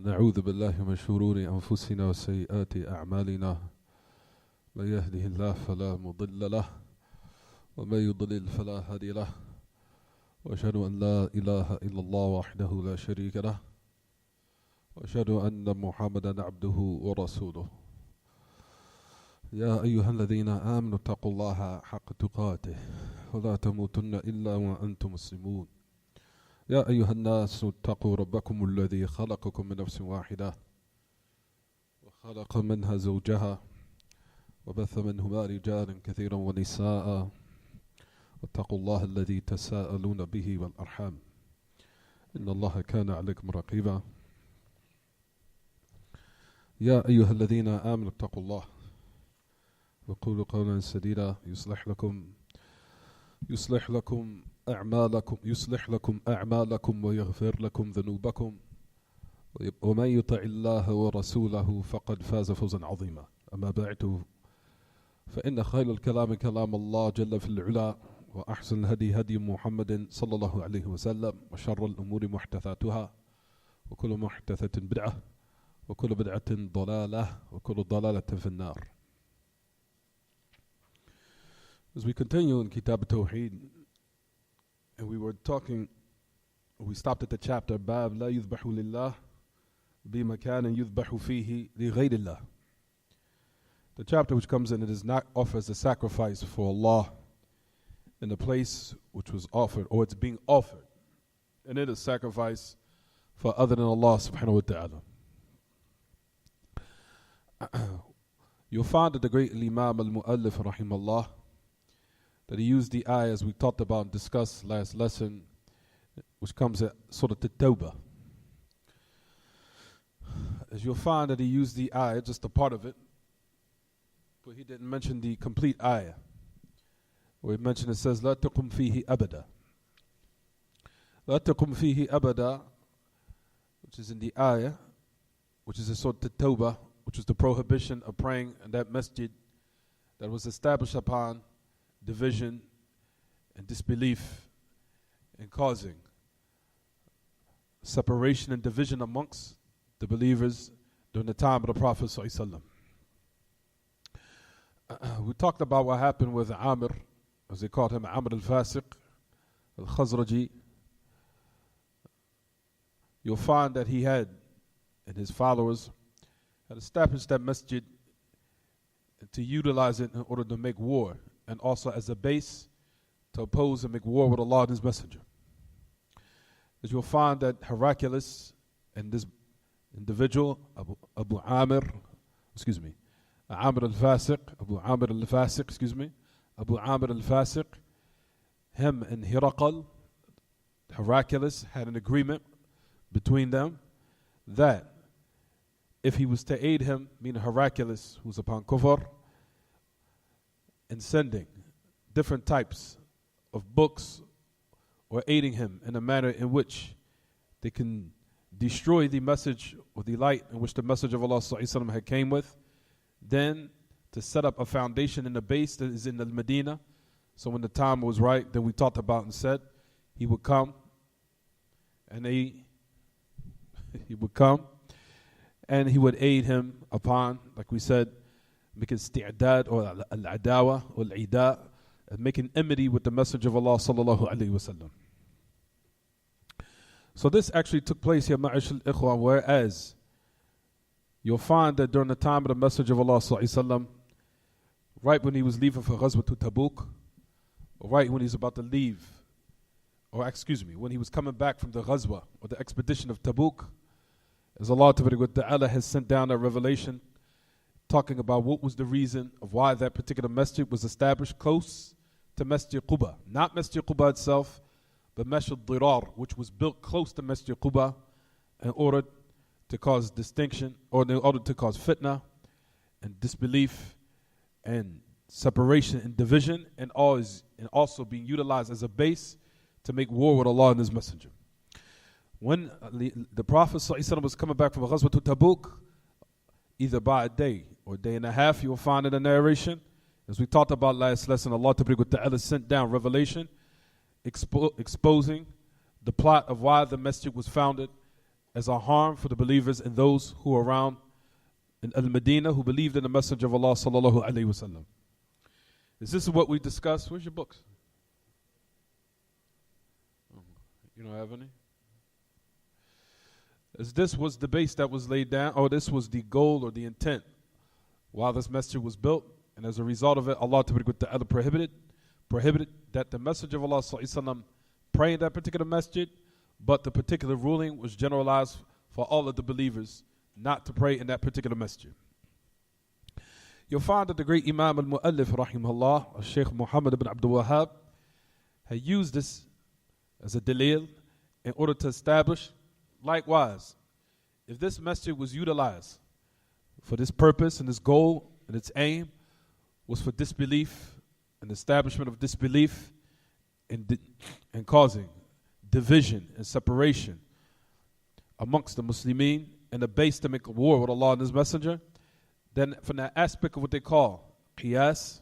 ونعوذ بالله من شرور أنفسنا وسيئات أعمالنا من يهده الله فلا مضل له ومن يضلل فلا هادي له وأشهد أن لا إله إلا الله وحده لا شريك له وأشهد أن محمدا عبده ورسوله يا أيها الذين آمنوا اتقوا الله حق تقاته ولا تموتن إلا وأنتم مسلمون يا أيها الناس اتقوا ربكم الذي خلقكم من نفس واحدة وخلق منها زوجها وبث منهما رجالا كثيرا ونساء واتقوا الله الذي تساءلون به والأرحام إن الله كان عليكم رقيبا يا أيها الذين آمنوا اتقوا الله وقولوا قولا سديدا يصلح لكم أعمالكم ويغفر لكم ذنوبكم ومن يطع الله ورسوله فقد فاز فوزا عظيما أما بعد فإن خير الكلام كلام الله جل في العلا وأحسن الهدي هدي محمد صلى الله عليه وسلم وشر الأمور محدثاتها وكل محدثة بدعة وكل بدعة ضلالة وكل ضلالة في النار. As we continue in Kitaab At-Tawheed, and we stopped at the chapter Bab La Yuzbahu Lillah Bimakanin Yuzbahu Fihi Li Ghayrillah. The chapter which comes in, it is not offered as a sacrifice for Allah in a place which was offered, or it's being offered, and it is sacrifice for other than Allah subhanahu wa ta'ala. You'll find that the great Imam al-Mu'allif rahimahullah, that he used the ayah as we talked about and discussed last lesson, which comes at sort of the Tawbah. As you'll find that he used the ayah, just a part of it, but he didn't mention the complete ayah. Where he mentioned, it says, لا تقم فيه أبدا. لا تقم فيه أبدا, which is in the ayah, which is a sort of Tawbah, which is the prohibition of praying in that masjid that was established upon division and disbelief and causing separation and division amongst the believers during the time of the Prophet ﷺ. We talked about what happened with Amir, as they called him, Amr al-Fasiq al-Khazraji. You'll find that he had, and his followers, had established that masjid to utilize it in order to make war, and also as a base to oppose and make war with Allah and His Messenger. As you'll find that Heraclius and this individual, Abu Amr al-Fasiq, him and Heraclius had an agreement between them that if he was to aid him, meaning Heraclius, who's upon kufr, in sending different types of books or aiding him in a manner in which they can destroy the message or the light in which the message of Allah ﷺ had came with, then to set up a foundation in the base that is in the Medina. So when the time was right, then we talked about and said he would come and he would aid him upon, like we said, making isti'dad or al-adawa or al-ida, making enmity with the Messenger of Allah sallallahu alayhi wa sallam. So this actually took place here, ma'ash al-ikhwa, whereas you'll find that during the time of the Messenger of Allah sallallahu alayhi wa sallam, right when he was leaving for Ghazwa to Tabuk, or right when he was about to leave, when he was coming back from the Ghazwa or the expedition of Tabuk, as Allah Ta'ala has sent down a revelation talking about what was the reason of why that particular masjid was established close to Masjid Quba. Not Masjid Quba itself, but Masjid Dirar, which was built close to Masjid Quba in order to cause distinction, or in order to cause fitna and disbelief and separation and division, and also being utilized as a base to make war with Allah and His Messenger. When the Prophet ﷺ was coming back from Ghazwa to Tabuk, either by a day or a day and a half, you will find in the narration, as we talked about last lesson, Allah Ta'ala sent down revelation exposing the plot of why the masjid was founded as a harm for the believers and those who are around in Al-Medina who believed in the Messenger of Allah sallallahu alayhi wa sallam. This is what we discussed. Where's your books? You don't have any? As this was the base that was laid down, or this was the goal or the intent while this masjid was built, and as a result of it, Allah Ta'ala prohibited that the Messenger of Allah sallallahu alayhi wa sallam pray in that particular masjid, but the particular ruling was generalized for all of the believers not to pray in that particular masjid. You'll find that the great Imam al-Mu'allif rahimahullah, Sheikh Muhammad ibn Abdul Wahhab, had used this as a dalil in order to establish, likewise, if this masjid was utilized for this purpose and this goal and its aim was for disbelief and establishment of disbelief and causing division and separation amongst the Muslimin and a base to make a war with Allah and His Messenger, then from that aspect of what they call qiyas,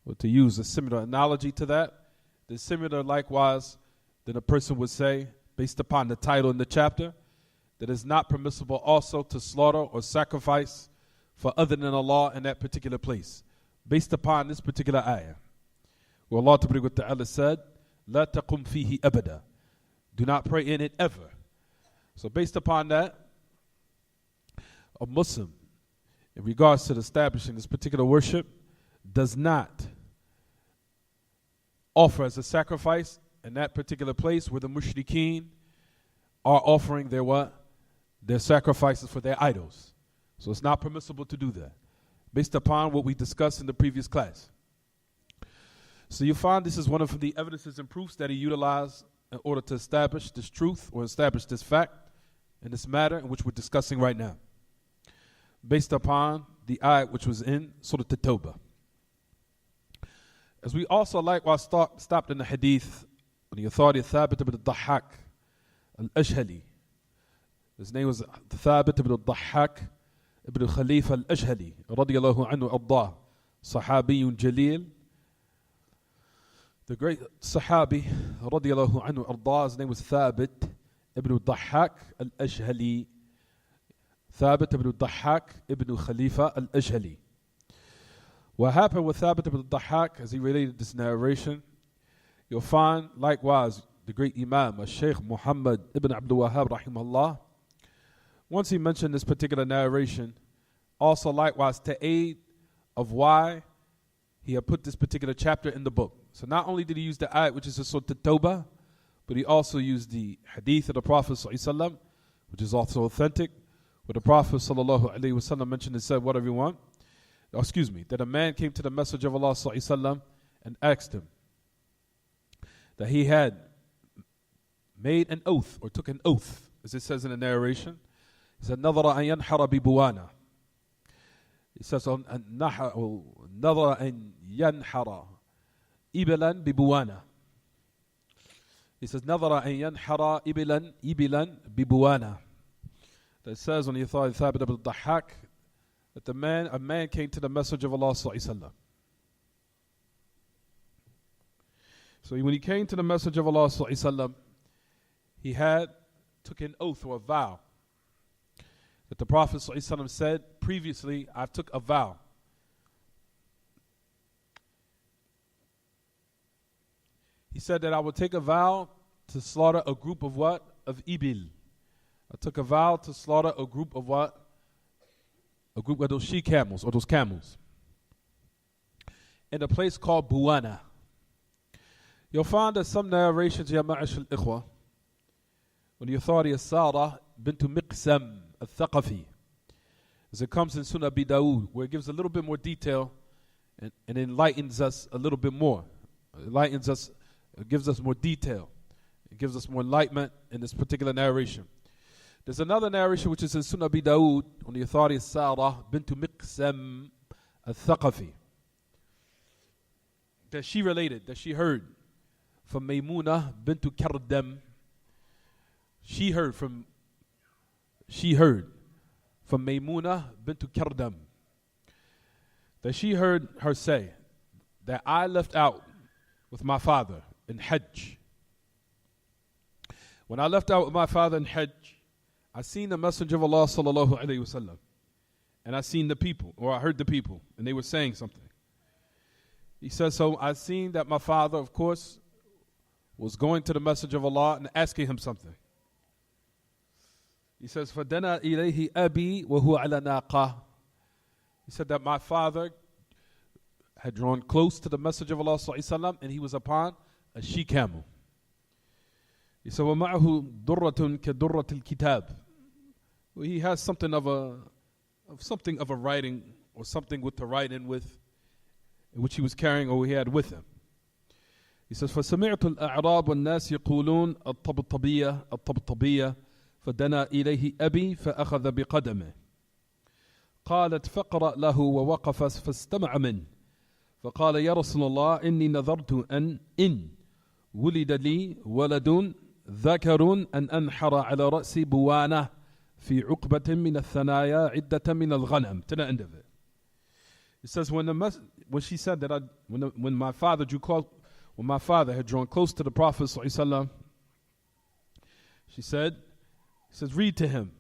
or to use a similar analogy to that, the similar likewise, then a person would say, based upon the title in the chapter, that it's not permissible also to slaughter or sacrifice for other than Allah in that particular place, based upon this particular ayah, where Allah Ta'ala said, "La taqum fihi abada," do not pray in it ever. So based upon that, a Muslim, in regards to establishing this particular worship, does not offer as a sacrifice in that particular place where the mushrikeen are offering their what? Their sacrifices for their idols. So it's not permissible to do that, based upon what we discussed in the previous class. So you find this is one of the evidences and proofs that he utilized in order to establish this truth or establish this fact in this matter in which we're discussing right now, based upon the ayat which was in Surah At-Tawbah. As we also likewise stopped in the hadith on the authority of Thabit ibn al-Dhahhak al-Ashhali. His name was Thabit ibn al-Dhahhak ibn Khalifa al-Ashhali radiyallahu anhu ardah, sahabiyun jaleel. The great Sahabi radiyallahu anhu ardah, his name was Thabit ibn al-Dhahhak al-Ashhali. Thabit ibn al-Dhahhak ibn Khalifa al-Ashhali. What happened with Thabit ibn al-Dhahhak, as he related this narration, you'll find likewise the great Imam, Sheikh Muhammad ibn Abdul Wahhab rahimahullah, once he mentioned this particular narration, also likewise to aid of why he had put this particular chapter in the book. So not only did he use the ayat which is a Surah At-Tawbah, but he also used the hadith of the Prophet ﷺ, which is also authentic, where the Prophet ﷺ mentioned and said, whatever you want. That a man came to the Messenger of Allah ﷺ and asked him that he had made an oath or took an oath, as it says in the narration. He said, نَظَرَ أَن يَنْحَرَ بِبُوَانَ. He says, نَظَرَ أَن يَنْحَرَ إِبِلًا بِبُوَانَ. He says, نَظَرَ أَن يَنْحَرَ إِبِلًا بِبُوَانَ. That says on the authority of Thabit ibn al-Dhahhak that a man came to the Messenger of Allah sallallahu alaihi wasallam. So when he came to the Messenger of Allah sallallahu alaihi wasallam, he took an oath or a vow that the Prophet sallallahu alaihi wasallam said previously, I took a vow. He said that I would take a vow to slaughter a group of what? Of ibil. I took a vow to slaughter a group of what? A group of those she-camels or those camels in a place called Buwana. You'll find that some narrations, Ya Ma'ash al-Ikhwa, when the authority of Sarah bint Miqsam al-Thaqafi, as it comes in Sunnah Abi Dawood, where it gives a little bit more detail and enlightens us a little bit more. It gives us more detail. It gives us more enlightenment in this particular narration. There's another narration which is in Sunnah Abi Dawood on the authority of Sarah bint Miqsam al-Thaqafi, that she related, that she heard from Maymunah bint Kardam. She heard from Maymunah bint Kardam, that she heard her say that I left out with my father in Hajj. When I left out with my father in Hajj, I seen the Messenger of Allah sallallahu alayhi wasallam, and I seen the people, or I heard the people, and they were saying something. He says, so I seen that my father, of course, was going to the Messenger of Allah and asking him something. He says, فَدَنَا إِلَيْهِ أَبِي وَهُوَ عَلَى نَاقَةٍ. He said that my father had drawn close to the Messenger of Allah sallallahu alayhi wasallam, and he was upon a she-camel. He said, وَمَعَهُ دُرَّةٌ كَدُرَّةِ الْكِتَابِ. Well, he has something of a writing, or something with to write in with, which he was carrying or he had with him. He says, فَسَمِعْتُ الْأَعْرَابُ وَالنَّاسِ يَقُولُونَ الطَّبْطَبِيَّةِ الطَّبْطَبِيَّةِ فَدَنَا إِلَيْهِ أَبِي فَأَخَذَ بِقَدَمِهِ قالت فقرأ له ووقف فاستمع منه فقال يا رسول الله إني نذرت إن ولد لي ولد ذكر أن أنحر على رأسي بوانة في عقبة من الثنايا عدة من الغنم. To the end of it. It says when she said that when my father had drawn close to the Prophet sallallahu alaihi wasallam, she said, read to him.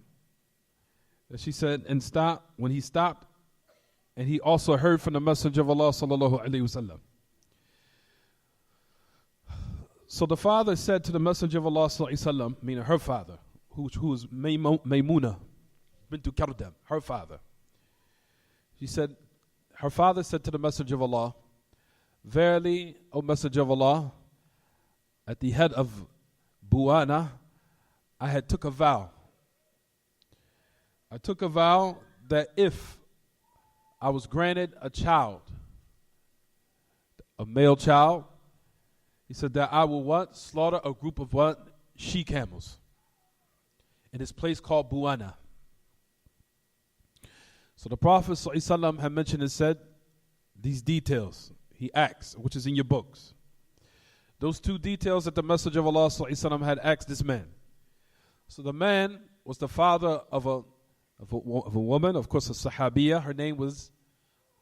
And she said, and stop. When he stopped, and he also heard from the Messenger of Allah sallallahu alaihi wasallam. So the father said to the Messenger of Allah sallallahu alaihi wasallam, meaning her father, who was Maymuna bint Kardam, her father. She said, her father said to the Messenger of Allah, verily, O Messenger of Allah, at the head of Buwana, I had took a vow. I took a vow that if I was granted a child, a male child, he said that I will what? Slaughter a group of what? She-camels in this place called Buwana. So the Prophet ﷺ had mentioned and said these details. He asked, which is in your books. Those two details that the Messenger of Allah ﷺ had asked this man. So the man was the father of a woman, of course a Sahabiya. Her name was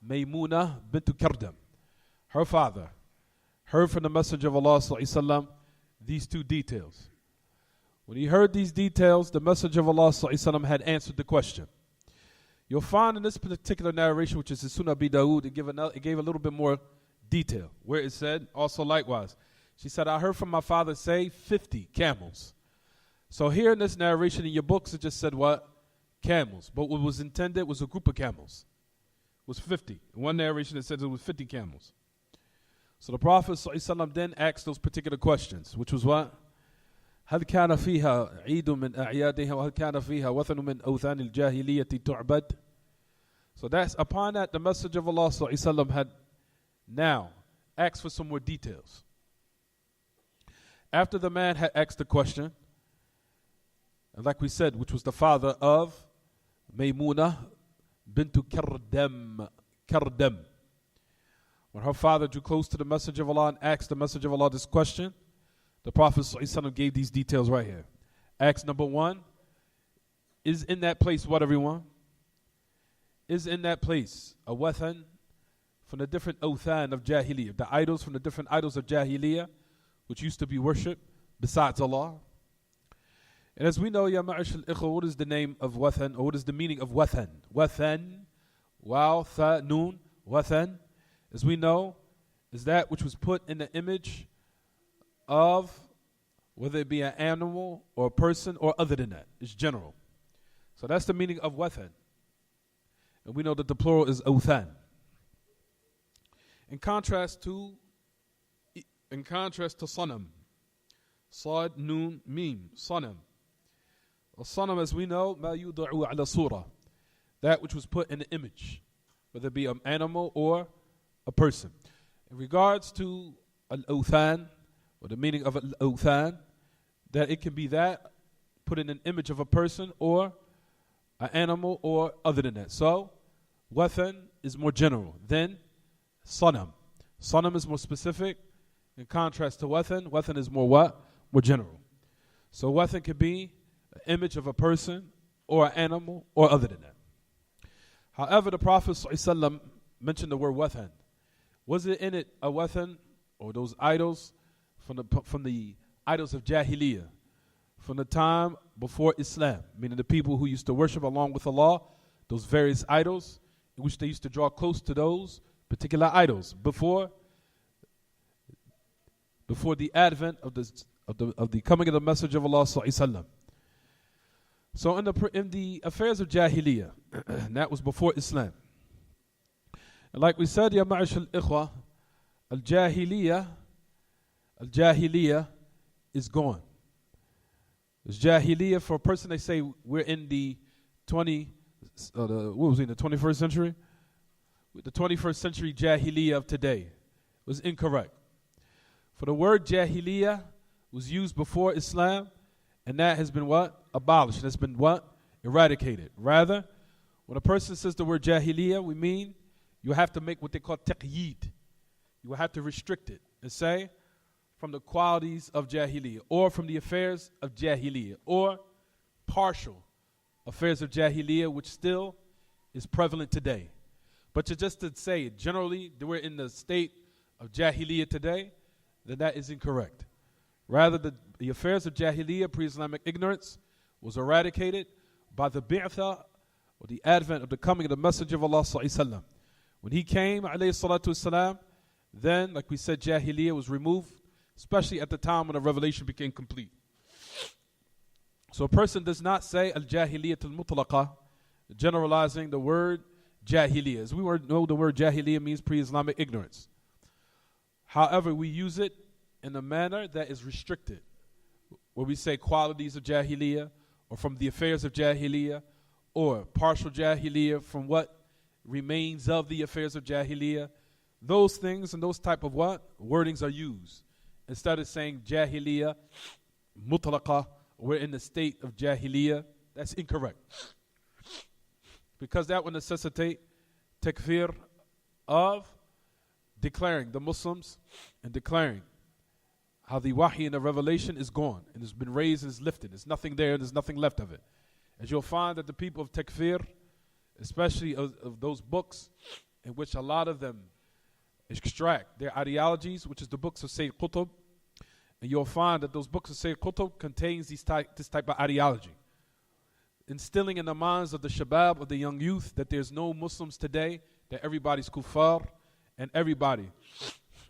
Maymuna bint Kardam. Her father heard from the Messenger of Allah ﷺ these two details. When he heard these details, the Messenger of Allah ﷺ had answered the question. You'll find in this particular narration, which is in Sunan Abi Dawood, it gave a little bit more detail, where it said, also likewise, she said, I heard from my father say 50 camels. So here in this narration in your books, it just said what? Camels. But what was intended was a group of camels. It was 50. In one narration it says it was 50 camels. So the Prophet ﷺ then asked those particular questions, which was what? هل كان فيها عيد من أعيادها وهل كان فيها وثن من أوثان الجاهلية تعبد. So that's upon that the Messenger of Allah ﷺ had now asked for some more details. After the man had asked the question, and like we said, which was the father of Maymuna bint Kardam. When her father drew close to the Messenger of Allah and asked the Messenger of Allah this question, the Prophet ﷺ gave these details right here. Ask number one, is in that place what, everyone? Is in that place a wathan from the different awthan of Jahiliyyah, the idols from the different idols of Jahiliyyah, which used to be worshipped besides Allah? And as we know, ya ma'ash al-ikhwa, what is the name of wathan, or what is the meaning of wathan? Wathan, waw, tha, noon, wathan, as we know, is that which was put in the image of, whether it be an animal or a person or other than that. It's general. So that's the meaning of wathan. And we know that the plural is awthan. In contrast to sanam. Sad, noon, mim, sanam. A sanam, as we know, ma yuda'u ala surah. That which was put in the image, whether it be an animal or a person. In regards to al-awthan, or the meaning of al-awthan, that it can be that put in an image of a person or an animal or other than that. So, wathan is more general than sanam. Sanam is more specific. In contrast to wathan, wathan is more what? More general. So wathan could be an image of a person or an animal or other than that. However, the Prophet ﷺ mentioned the word wathan. Was it in it a wathan, or those idols from the idols of Jahiliyyah, from the time before Islam, meaning the people who used to worship along with Allah, those various idols, in which they used to draw close to those particular idols before the advent of the coming of the Messenger of Allah sallallahu alaihi wasallam. So in the affairs of Jahiliyyah, and that was before Islam. And like we said, Ya Ma'ash al-Ikhwa, Al-Jahiliyyah is gone. It's Jahiliyyah for a person. They say we're in the 21st century? The 21st century Jahiliyyah of today was incorrect. For the word Jahiliyyah was used before Islam, and that has been what? Abolished. It has been what? Eradicated. Rather, when a person says the word Jahiliyyah, we mean you have to make what they call taqyeed. You will have to restrict it and say from the qualities of Jahiliyyah, or from the affairs of Jahiliyyah, or partial affairs of Jahiliyyah, which still is prevalent today. But just to say generally that we're in the state of Jahiliyyah today, then that is incorrect. Rather, the affairs of Jahiliyyah, pre-Islamic ignorance, was eradicated by the bi'tha, or the advent of the coming of the Messenger of Allah sallallahu alaihi wasallam. When he came, alayhi salatu wasalam, then, like we said, Jahiliyyah was removed, especially at the time when the revelation became complete. So a person does not say al-Jahiliyyah al-Mutlaqah, generalizing the word Jahiliyyah. As we know, the word Jahiliyyah means pre-Islamic ignorance. However, we use it in a manner that is restricted, where we say qualities of Jahiliyyah, or from the affairs of Jahiliyyah, or partial Jahiliyyah from what remains of the affairs of Jahiliyyah. Those things and those type of what? Wordings are used. Instead of saying Jahiliyyah, Mutlaqah, we're in the state of Jahiliyyah, that's incorrect. Because that would necessitate takfir of declaring the Muslims and declaring how the wahi and the revelation is gone and has been raised and is lifted. There's nothing there, there's nothing left of it. As you'll find that the people of takfir, especially of those books in which a lot of them extract their ideologies, which is the books of Sayyid Qutb, and you'll find that those books of Sayyid Qutb contains this type of ideology, instilling in the minds of the shabab, of the young youth, that there's no Muslims today, that everybody's kuffar, and everybody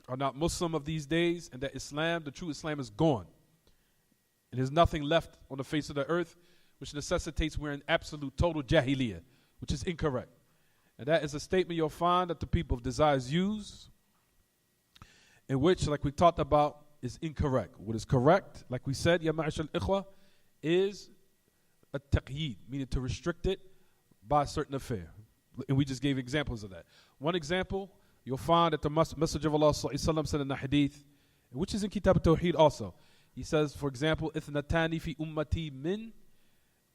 are not Muslim of these days, and that Islam, the true Islam, is gone. And there's nothing left on the face of the earth, which necessitates we're in absolute total Jahiliyyah, which is incorrect. And that is a statement you'll find that the people of desires use, in which, like we talked about, is incorrect. What is correct, like we said, Ya Ma'ash al-Ikhwa, is a taqyeed, meaning to restrict it by a certain affair. And we just gave examples of that. One example, you'll find that the Messenger of Allah sallallahu alaihi wasallam said in the hadith, which is in Kitaab At-Tawheed also. He says, for example, ithnatani fi ummati min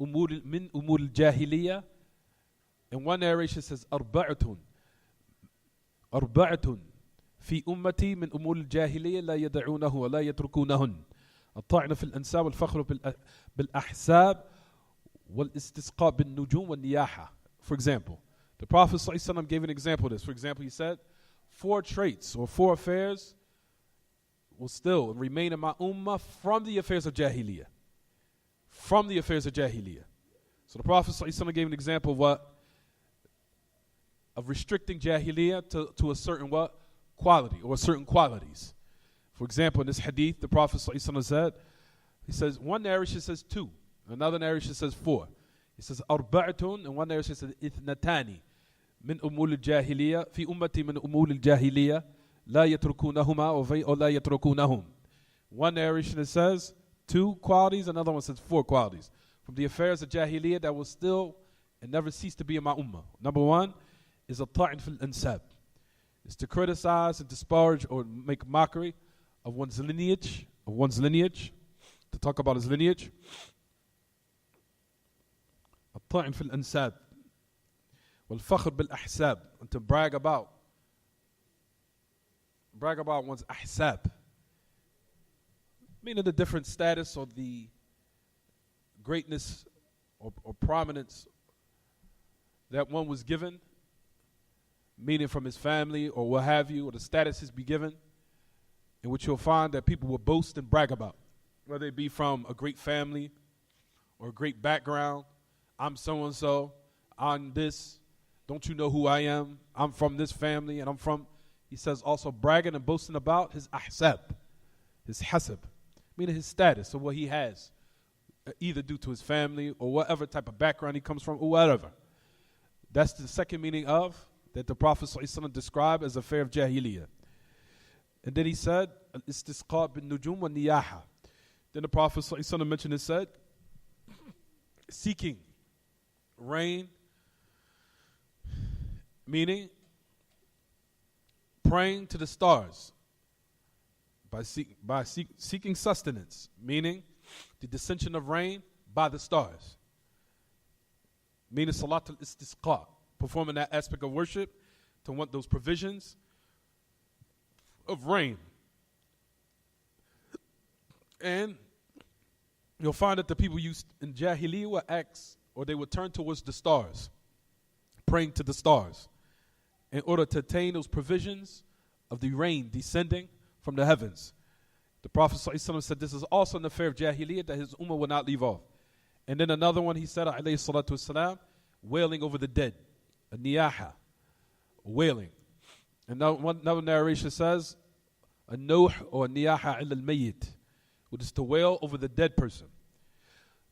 umur al-jahiliyyah. And one narration says, arba'atun في أمتي من أمور الجاهلية لا يدعونه ولا يتركونهن الطعن في الأنساب والفخر بالأحساب والاستسقاء بالنجوم والنياحة. For example, the Prophet ﷺ gave an example of this. For example, he said, 4 traits or 4 affairs will still remain in my ummah from the affairs of Jahiliyyah. From the affairs of Jahiliyyah. So the Prophet ﷺ gave an example of what? Of restricting Jahiliyyah to a certain what? Quality or certain qualities. For example, in this hadith, the Prophet ﷺ said, he says, one narration says 2, another narration says 4. He says arba'atun, and one narration says ithnatani min umul al-jahiliyyah fi ummati min umul al-jahiliyyah la yatrukunahuma or la yatrukunahum. One narration it says 2 qualities, another one says 4 qualities from the affairs of Jahiliyyah that will still and never cease to be in my ummah. Number 1 is a ta'in fil ansab. Is to criticize and disparage or make mockery of one's lineage, to talk about his lineage. الطعن في الأنساب والفخر بالأحساب, and to brag about one's ahsab, meaning the different status or the greatness or prominence that one was given, meaning from his family or what have you, or the status is be given, in which you'll find that people will boast and brag about. whether it be from a great family or a great background. I'm so-and-so, I'm this, don't you know who I am? I'm from this family, and I'm from, he says, also bragging and boasting about his ahsab, his hasab, meaning his status or what he has, either due to his family or whatever type of background he comes from or whatever. That's the second meaning of that the Prophet ﷺ described as affair of Jahiliyyah. And then he said, al-istisqa bin nujum wa niyaha. Then the Prophet ﷺ mentioned and said, seeking rain, meaning praying to the stars by seeking sustenance, meaning the descension of rain by the stars, meaning salat al-istisqa, performing that aspect of worship to want those provisions of rain. And you'll find that the people used in Jahiliyyah would ask, or they would turn towards the stars, praying to the stars, in order to attain those provisions of the rain descending from the heavens. The Prophet ﷺ said this is also an affair of Jahiliyyah that his ummah will not leave off. And then another one, he said, alayhi salatu wasalam, wailing over the dead, a niyaha, wailing. And another narration says, a nouh or a niyaha illa al-mayyit, which is to wail over the dead person.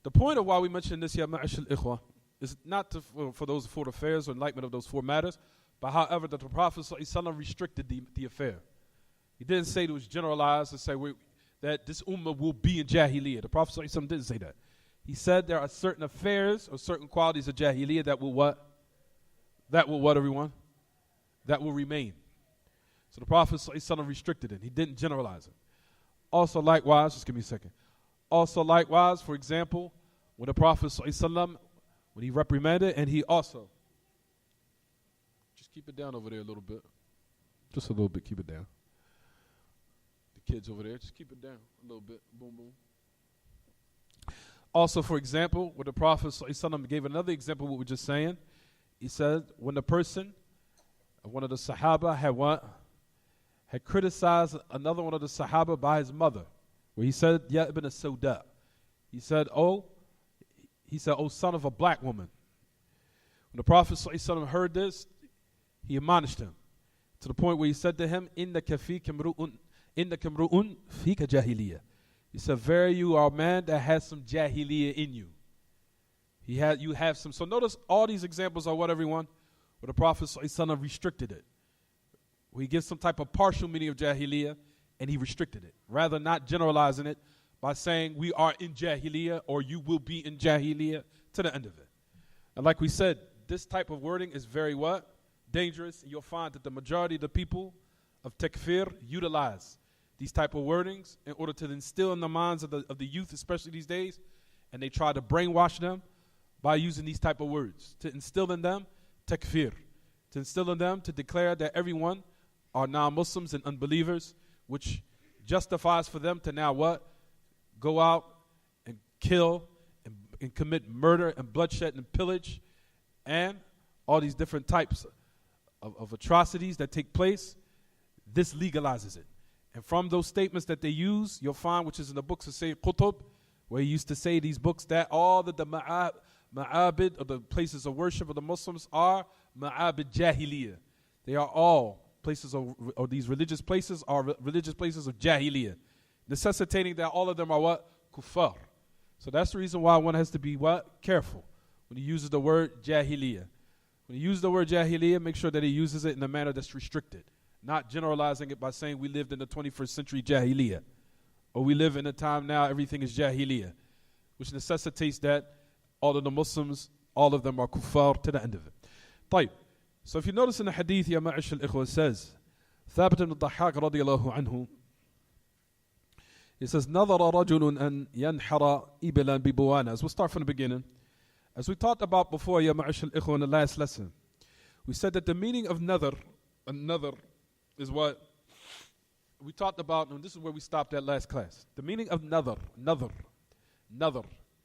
The point of why we mention this, ya ma'ashal ikhwa, is not to, for those four affairs or enlightenment of those four matters, but however that the Prophet ﷺ restricted the affair. He didn't say it was generalized and say that this ummah will be in Jahiliyyah. The Prophet ﷺ didn't say that. He said there are certain affairs or certain qualities of Jahiliyyah that will what? That will what, everyone? That will remain. So the Prophet ﷺ restricted it. He didn't generalize it. Also likewise, just give me a second. Also likewise, for example, when the Prophet ﷺ, when he reprimanded, and he also, just keep it down over there a little bit. Just a little bit, keep it down. The kids over there, just keep it down a little bit. Boom, boom. Also, for example, when the Prophet ﷺ gave another example of what we're just saying, he said, when the person, one of the Sahaba had what? Had criticized another one of the Sahaba by his mother, where he said, Ya ibn as-Sawda. He said, oh son of a black woman. When the Prophet ﷺ heard this, he admonished him to the point where he said to him, Innaka imru'un fika jahiliyyah. He said, very you are a man that has some jahiliyyah in you. You have some. So notice all these examples are what, everyone? Where the Prophet ﷺ restricted it. Where he gives some type of partial meaning of jahiliyyah, and he restricted it. Rather not generalizing it by saying we are in jahiliyyah or you will be in jahiliyyah to the end of it. And like we said, this type of wording is very what? Dangerous. And you'll find that the majority of the people of takfir utilize these type of wordings in order to instill in the minds of the youth, especially these days, and they try to brainwash them by using these type of words to instill in them takfir, to instill in them to declare that everyone are non-Muslims and unbelievers, which justifies for them to now what? Go out and kill and commit murder and bloodshed and pillage and all these different types of atrocities that take place. This legalizes it. And from those statements that they use, you'll find, which is in the books of Sayyid Qutb, where he used to say these books, that all the ma'abid, or the places of worship of the Muslims, are ma'abid jahiliyyah. They are all places or these religious places are religious places of jahiliyyah, necessitating that all of them are what? Kuffar. So that's the reason why one has to be what? Careful when he uses the word jahiliyyah. When he uses the word jahiliyyah, make sure that he uses it in a manner that's restricted, not generalizing it by saying we lived in the 21st century jahiliyyah, or we live in a time now everything is jahiliyyah, which necessitates that all of the Muslims, all of them are kuffar to the end of it. طيب. So if you notice in the hadith, ya ma'ash al-ikhwa, it says, Thabit ibn Dhahhak radiyallahu anhu, it says, نَظَرَ رَجُلٌ أَنْ يَنْحَرَ إِبِلًا بِبُوَانَ. As we'll start from the beginning. As we talked about before, ya ma'ash al-ikhwa, in the last lesson, we said that the meaning of nadhr is what we talked about, and this is where we stopped at last class. The meaning of nadhr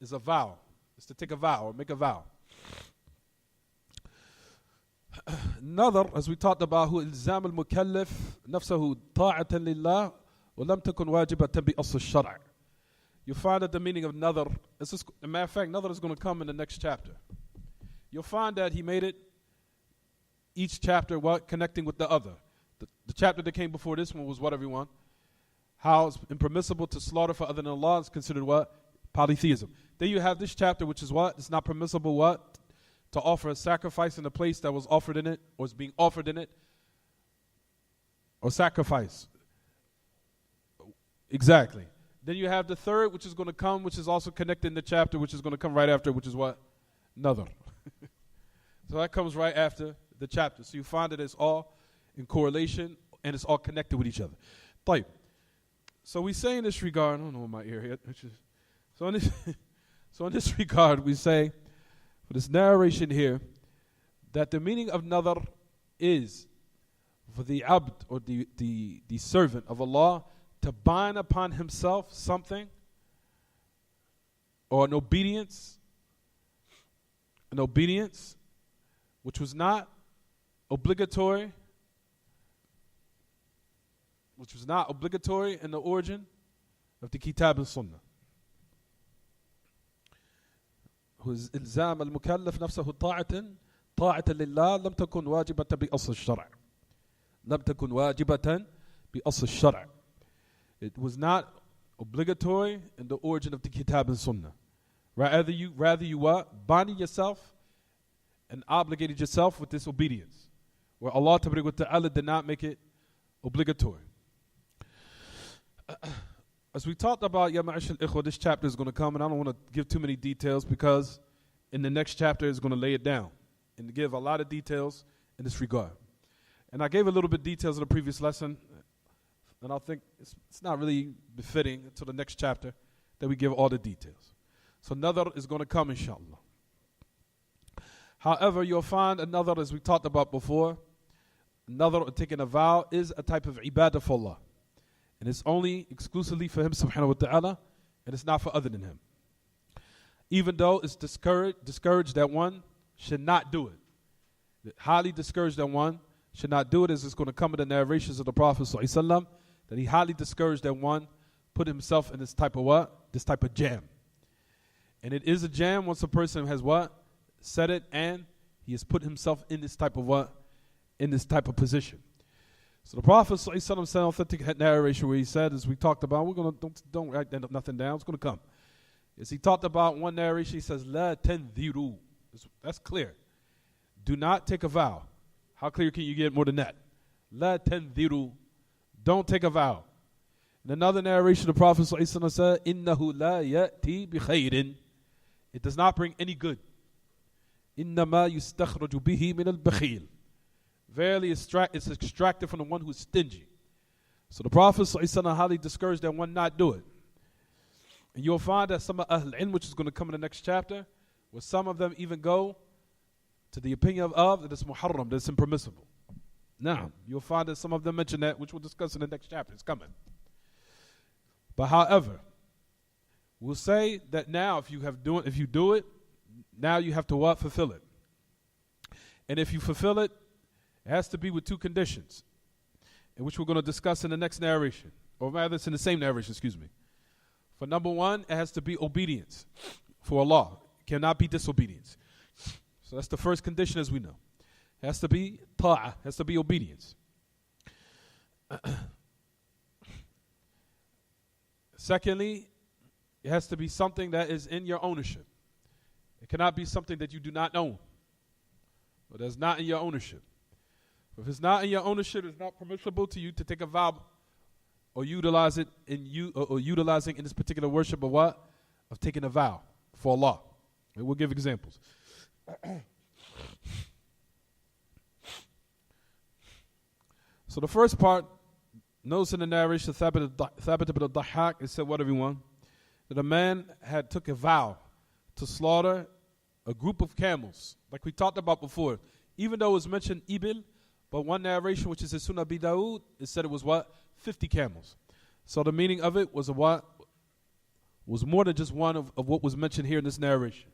is a vow. It's to take a vow or make a vow. Nadhr, as we talked about, هو إلزام المكلف نفسه طاعة لله ولم تكن واجبة بأصل الشرع. you'll find that the meaning of nadar, as a matter of fact, nadar is going to come in the next chapter. You'll find that he made it, each chapter, what, connecting with the other. The chapter that came before this one was what, everyone? How it's impermissible to slaughter for other than Allah is considered what? Polytheism. Then you have this chapter, which is what? It's not permissible what? To offer a sacrifice in a place that was offered in it, or is being offered in it, or sacrifice. Exactly. Then you have the third, which is going to come, which is also connected in the chapter, which is going to come right after, which is what? Nadar. So that comes right after the chapter. So you find that it's all in correlation and it's all connected with each other. طيب. So we say in this regard, I don't know my ear yet. So in this regard, we say, for this narration here, that the meaning of nadar is for the abd, or the servant of Allah, to bind upon himself something, or an obedience which was not obligatory, in the origin of the Kitaab and Sunnah. إلزام المكلف نفسه طاعة لله لم تكن واجبة بأصل الشرع. It was not obligatory in the origin of the Kitab and Sunnah. Rather you what? Binding yourself and obligated yourself with this obedience, where Allah Ta'ala did not make it obligatory. As we talked about, Ya Ma'ashal Ikhwa, this chapter is going to come, and I don't want to give too many details because in the next chapter is going to lay it down and give a lot of details in this regard. And I gave a little bit of details in the previous lesson, and I think it's not really befitting until the next chapter that we give all the details. So another is going to come, inshallah. However, you'll find another, as we talked about before, another taking a vow is a type of ibadah for Allah. And it's only exclusively for Him subhanahu wa ta'ala, and it's not for other than Him. Even though it's discouraged that one should not do it. Highly discouraged that one should not do it, as it's going to come in the narrations of the Prophet sallallahu alaihi wasallam, that he highly discouraged that one put himself in this type of what? This type of jam. And it is a jam once a person has what? Said it, and he has put himself in this type of what? In this type of position. So the Prophet ﷺ said authentic narration where he said, as we talked about, we're going to don't write nothing down, it's going to come. As he talked about one narration, he says, La tandhiru. That's clear. Do not take a vow. How clear can you get more than that? La tandhiru. Don't take a vow. In another narration, the Prophet ﷺ said, Innahu la ya'ti bi khayrin. It does not bring any good. Innama yustakhraju bihi min al-bakhil. Verily, it's extracted from the one who's stingy. So the Prophet ﷺ highly discouraged that one not do it. And you'll find that some of Ahl Ilm, which is going to come in the next chapter, where some of them even go to the opinion of that it's muharram, that it's impermissible. Now, you'll find that some of them mention that, which we'll discuss in the next chapter. It's coming. But however, we'll say that now if you do it, now you have to what? Fulfill it. And if you fulfill it, it has to be with two conditions, in which we're going to discuss in the next narration, or rather it's in the same narration, excuse me. For number one, it has to be obedience for Allah. It cannot be disobedience. So that's the first condition, as we know. It has to be ta'ah, has to be obedience. Secondly, it has to be something that is in your ownership. It cannot be something that you do not own, or that's not in your ownership. If it's not in your ownership, it's not permissible to you to take a vow or utilize it or utilizing in this particular worship of what? Of taking a vow for Allah. And we'll give examples. So the first part, notice in the narration, Thabit ibn al-Dhahhak, it said what, everyone? That a man had took a vow to slaughter a group of camels, like we talked about before. Even though it was mentioned Ibil, but one narration, which is in Sunnah Abi Dawood, it said it was what? 50 camels. So the meaning of it was a what? Was more than just one of what was mentioned here in this narration.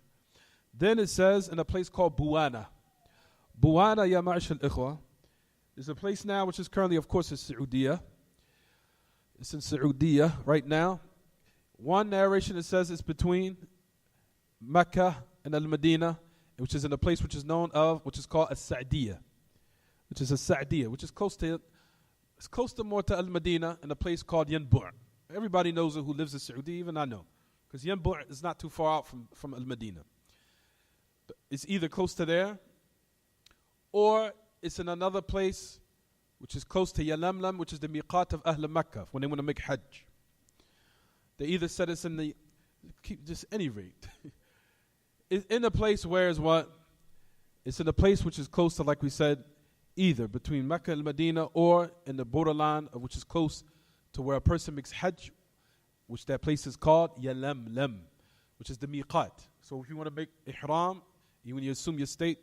Then it says in a place called Buwana. Buwana, ya ma'ashal ikhwa, is a place now which is currently, of course, in Saudiya. It's in Saudiya right now, One narration that says it's between Mecca and Al-Medina, which is in a place which is known of, which is called As-Sa'diyah, which is As-Sa'diyah, which is close to, it's close to more to Al-Medina, in a place called Yanbu'. Everybody knows it who lives in Saudi, even I know, because Yanbu' is not too far out from Al-Medina. It's either close to there, or it's in another place which is close to Yalamlam, which is the miqat of Ahl Makkah, when they want to make Hajj. They either said it's in the, just any rate. It's in a place where is what? It's in a place which is close to, like we said, either between Mecca and Medina, or in the borderline of which is close to where a person makes Hajj, which that place is called Yalamlam, which is the miqat. So if you want to make ihram, when you assume your state,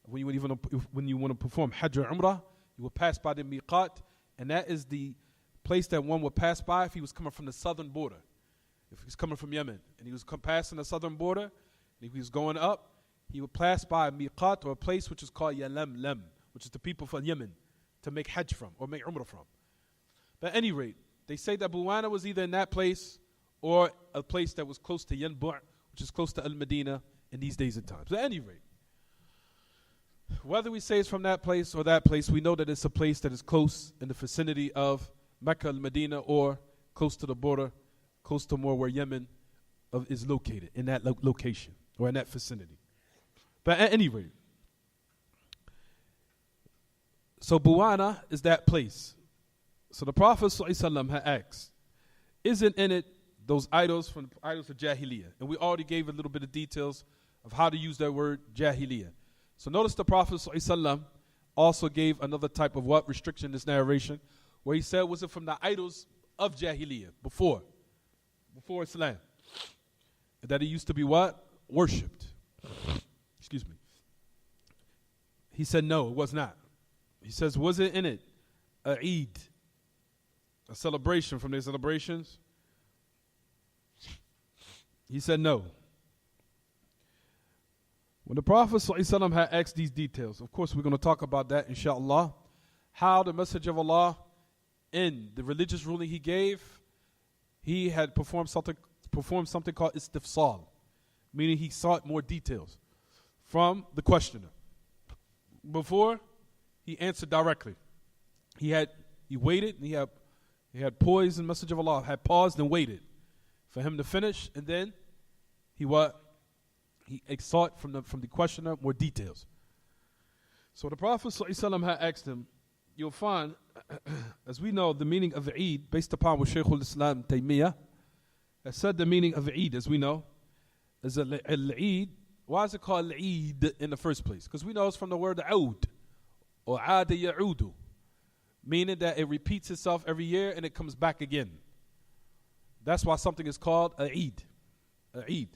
when you want to perform Hajj or Umrah, you will pass by the miqat, and that is the place that one would pass by if he was coming from the southern border. If he's coming from Yemen and he was passing the southern border, and if he was going up, he would pass by a miqat, or a place which is called Yalamlam, which is the people from Yemen to make Hajj from or make Umrah from. But at any rate, they say that Buwana was either in that place or a place that was close to Yanbu', which is close to Al-Medina in these days and times. But at any rate, whether we say it's from that place or that place, we know that it's a place that is close in the vicinity of Mecca, Al-Medina, or close to the border, close to more where Yemen is located, in that location or in that vicinity. But at any rate, so Buwana is that place. So the Prophet ﷺ had asked, isn't in it those idols from the idols of Jahiliyyah? And we already gave a little bit of details of how to use that word Jahiliyyah. So notice the Prophet ﷺ also gave another type of what restriction in this narration, where he said, was it from the idols of Jahiliyyah, before Islam, that it used to be what? Worshipped. Excuse me. He said no, it was not. He says, was it in it a Eid, a celebration from their celebrations? He said no. When the Prophet ﷺ had asked these details, of course we're going to talk about that inshallah, how the Messenger of Allah, in the religious ruling he gave, he had performed something called istifsal, meaning he sought more details from the questioner. Before, he answered directly. He waited, and he had poised, and Messenger of Allah had paused and waited for him to finish, and then he sought from the questioner more details. So the Prophet ﷺ had asked him, you'll find, as we know, the meaning of Eid, based upon what Shaykh al-Islam Taymiyyah has said, the meaning of Eid, as we know, is al-Eid. Why is it called Eid in the first place? Because we know it's from the word Aud, or Aada Ya'udu, meaning that it repeats itself every year and it comes back again. That's why something is called a Eid. Eid.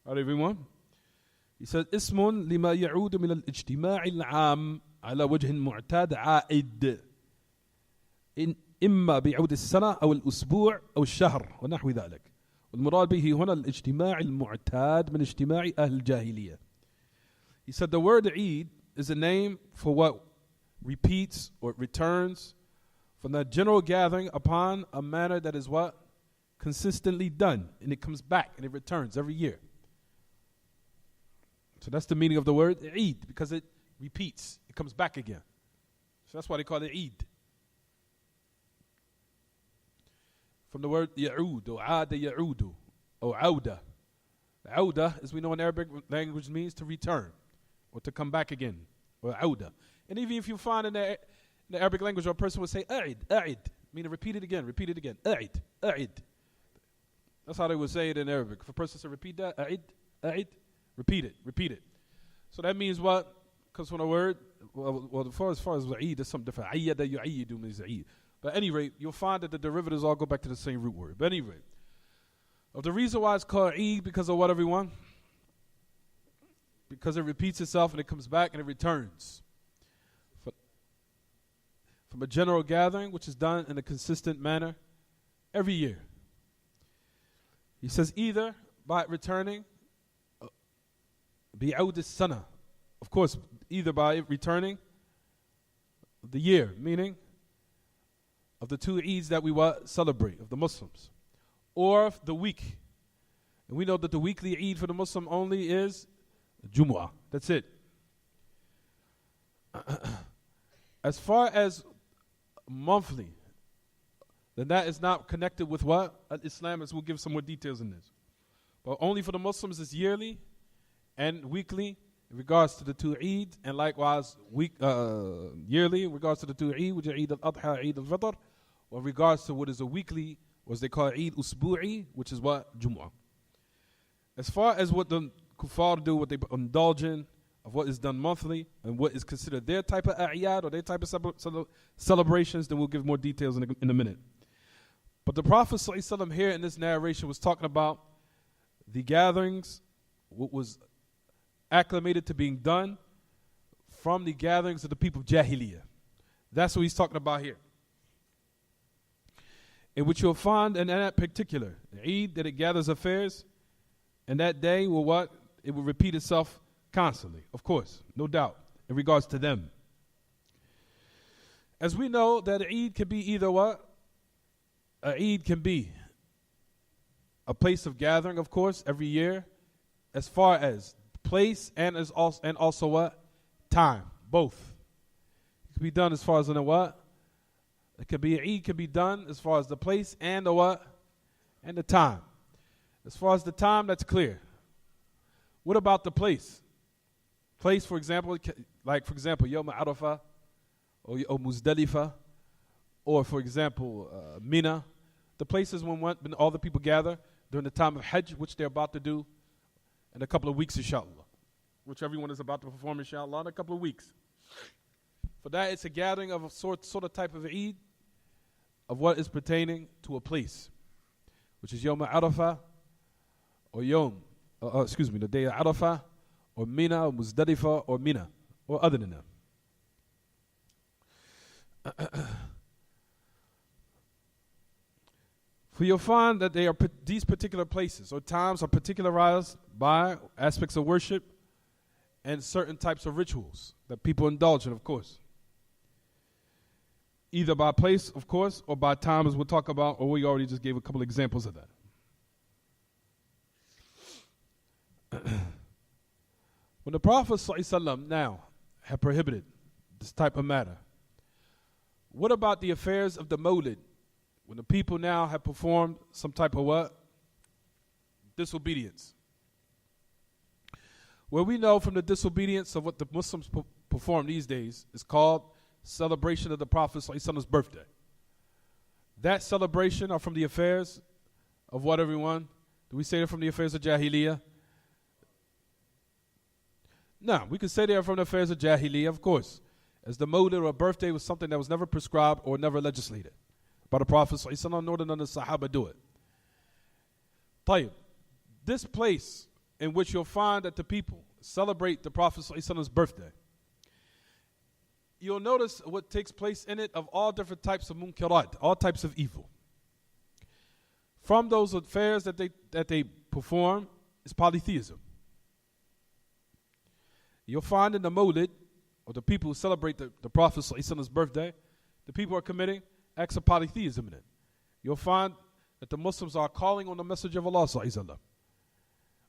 All right, everyone? He says, اسم لما يعود من الاجتماع العام على وجه معتاد عائد إما بعود السنة أو الأسبوع أو الشهر ونحو ذلك. والمراد به هنا الاجتماع المعتاد من اجتماع أهل الجاهلية. He said the word Eid is a name for what repeats or returns from the general gathering upon a manner that is what? Consistently done. And it comes back and it returns every year. So that's the meaning of the word Eid, because it repeats. It comes back again. So that's why they call it Eid. From the word Ya'ud, or Aada Ya'udu, or Auda. Auda, as we know in Arabic language, means to return, or to come back again, or Auda. And even if you find in the Arabic language, a person would say A'id, A'id, meaning repeat it again, A'id, A'id. That's how they would say it in Arabic. If a person said repeat that, A'id, A'id, repeat it. So that means what? Because from the word, well, as far as Eid, there's something different. Ayyada yu'ayyidu means Eid. But at any rate, you'll find that the derivatives all go back to the same root word. But at any rate, of the reason why it's called Eid, because of what, everyone? Because it repeats itself and it comes back and it returns. From a general gathering, which is done in a consistent manner every year. He says either by returning, bi'awd as-sana, of course, either by returning the year, meaning of the two Eids that we celebrate, of the Muslims, or the week. And we know that the weekly Eid for the Muslim only is Jumu'ah. That's it. As far as monthly, then that is not connected with what? Islam, as we'll give some more details in this. But only for the Muslims is yearly and weekly in regards to the two Eid, and likewise yearly in regards to the two Eid, which are Eid al-Adha, Eid al-Fitr, or in regards to what is a weekly, what they call Eid Usbu'i, which is what? Jumu'ah. As far as what the kuffar do, what they indulge in, of what is done monthly, and what is considered their type of a'yad, or their type of celebrations, then we'll give more details in a minute. But the Prophet ﷺ here in this narration was talking about the gatherings, what was acclimated to being done from the gatherings of the people of Jahiliyyah. That's what he's talking about here. In which you'll find in that particular Eid that it gathers affairs, and that day will what? It will repeat itself constantly, of course, no doubt, in regards to them. As we know that Eid can be either what? Eid can be a place of gathering, of course, every year, as far as place and also what? Time, both. It can be done as far as in the what? It could be Eid can be done as far as the place and the what? And the time. As far as the time, that's clear. What about the place? Place, for example, like for example, Yawm Arafah or Muzdalifah, or for example, Mina, the places when all the people gather during the time of Hajj, which they're about to do in a couple of weeks, inshallah, which everyone is about to perform, inshallah, in a couple of weeks. For that, it's a gathering of a sort of type of Eid of what is pertaining to a place, which is Yawm Arafah, or the day of Arafah, or Mina, or Muzdalifah, or Mina, or other than that. For you'll find that these particular places or times are particularized by aspects of worship and certain types of rituals that people indulge in, of course. Either by place, of course, or by time, as we'll talk about, or we already just gave a couple examples of that. When the Prophet ﷺ now had prohibited this type of matter, what about the affairs of the Mawlid? When the people now have performed some type of what? Disobedience. Well, we know from the disobedience of what the Muslims perform these days is called celebration of the Prophet ﷺ's birthday. That celebration are from the affairs of what, everyone? Do we say they're from the affairs of Jahiliyyah? No, we can say they are from the affairs of Jahiliyyah, of course, as the Mawlid or birthday was something that was never prescribed or never legislated by the Prophet ﷺ, nor did none of the Sahaba do it. Tayyib, this place in which you'll find that the people celebrate the Prophet ﷺ's birthday, you'll notice what takes place in it of all different types of munkarat, all types of evil. From those affairs that they perform is polytheism. You'll find in the Mawlid, or the people who celebrate the Prophet ﷺ's birthday, the people are committing acts of polytheism in it. You'll find that the Muslims are calling on the Messenger of Allah ﷺ.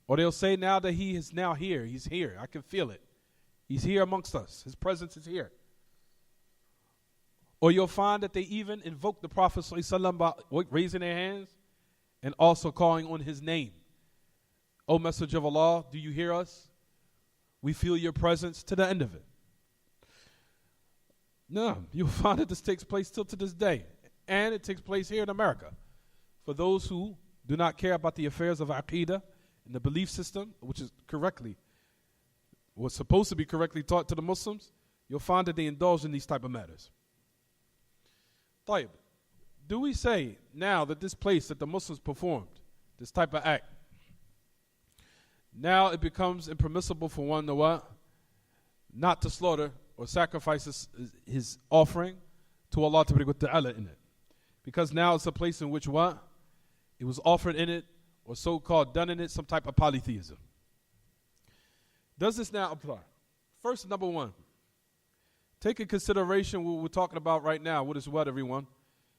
Or they'll say now that he is now here. He's here. I can feel it. He's here amongst us. His presence is here. Or you'll find that they even invoke the Prophet ﷺ by raising their hands and also calling on his name. O Messenger of Allah, do you hear us? We feel your presence, to the end of it. No, you'll find that this takes place still to this day. And it takes place here in America. For those who do not care about the affairs of Aqidah and the belief system, which is was supposed to be correctly taught to the Muslims, you'll find that they indulge in these type of matters. Tayyib, do we say now that this place that the Muslims performed, this type of act, now it becomes impermissible for one to what? Not to slaughter or sacrifice his offering to Allah Ta'ala in it. Because now it's a place in which what? It was offered in it, or so-called done in it, some type of polytheism. Does this now apply? First, number one, take in consideration what we're talking about right now. What is what, everyone?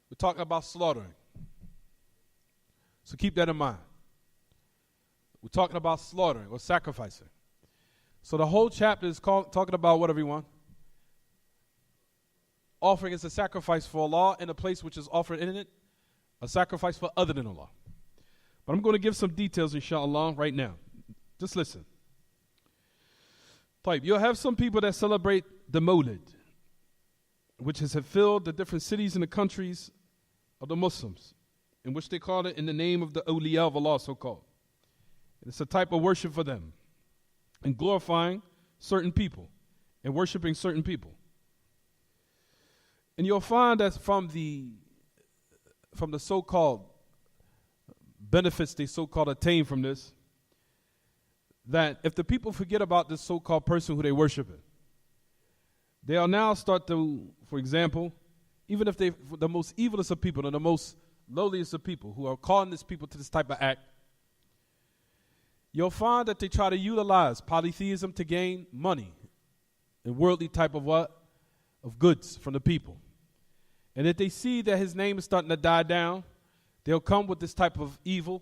We're talking about slaughtering. So keep that in mind. We're talking about slaughtering or sacrificing. So the whole chapter is talking about what, everyone? Offering is a sacrifice for Allah in a place which is offered in it, a sacrifice for other than Allah. But I'm going to give some details, inshallah, right now. Just listen. You'll have some people that celebrate the Mawlid, which has filled the different cities and the countries of the Muslims, in which they call it in the name of the awliya of Allah, so-called. It's a type of worship for them, and glorifying certain people and worshiping certain people. And you'll find that from the so-called benefits they so-called attain from this, that if the people forget about this so-called person who they worshiping, they'll now start to, for example, even if they, the most evilest of people and the most lowliest of people who are calling this people to this type of act, you'll find that they try to utilize polytheism to gain money and worldly type of what? Of goods from the people. And if they see that his name is starting to die down, they'll come with this type of evil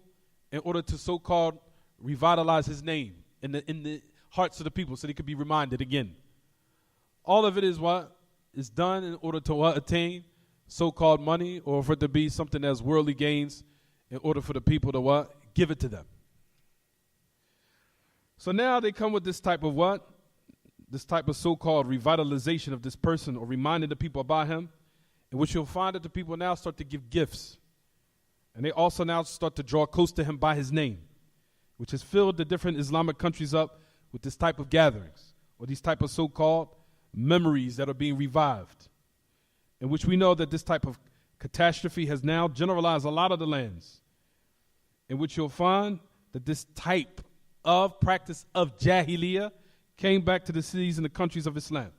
in order to so-called revitalize his name in the hearts of the people so they could be reminded again. All of it is what? Is done in order to attain so-called money, or for it to be something that's worldly gains in order for the people to what? Give it to them. So now they come with this type of what? This type of so-called revitalization of this person, or reminding the people about him, in which you'll find that the people now start to give gifts. And they also now start to draw close to him by his name, which has filled the different Islamic countries up with this type of gatherings, or these type of so-called memories that are being revived, in which we know that this type of catastrophe has now generalized a lot of the lands, in which you'll find that this type of practice of Jahiliyyah came back to the cities and the countries of Islam,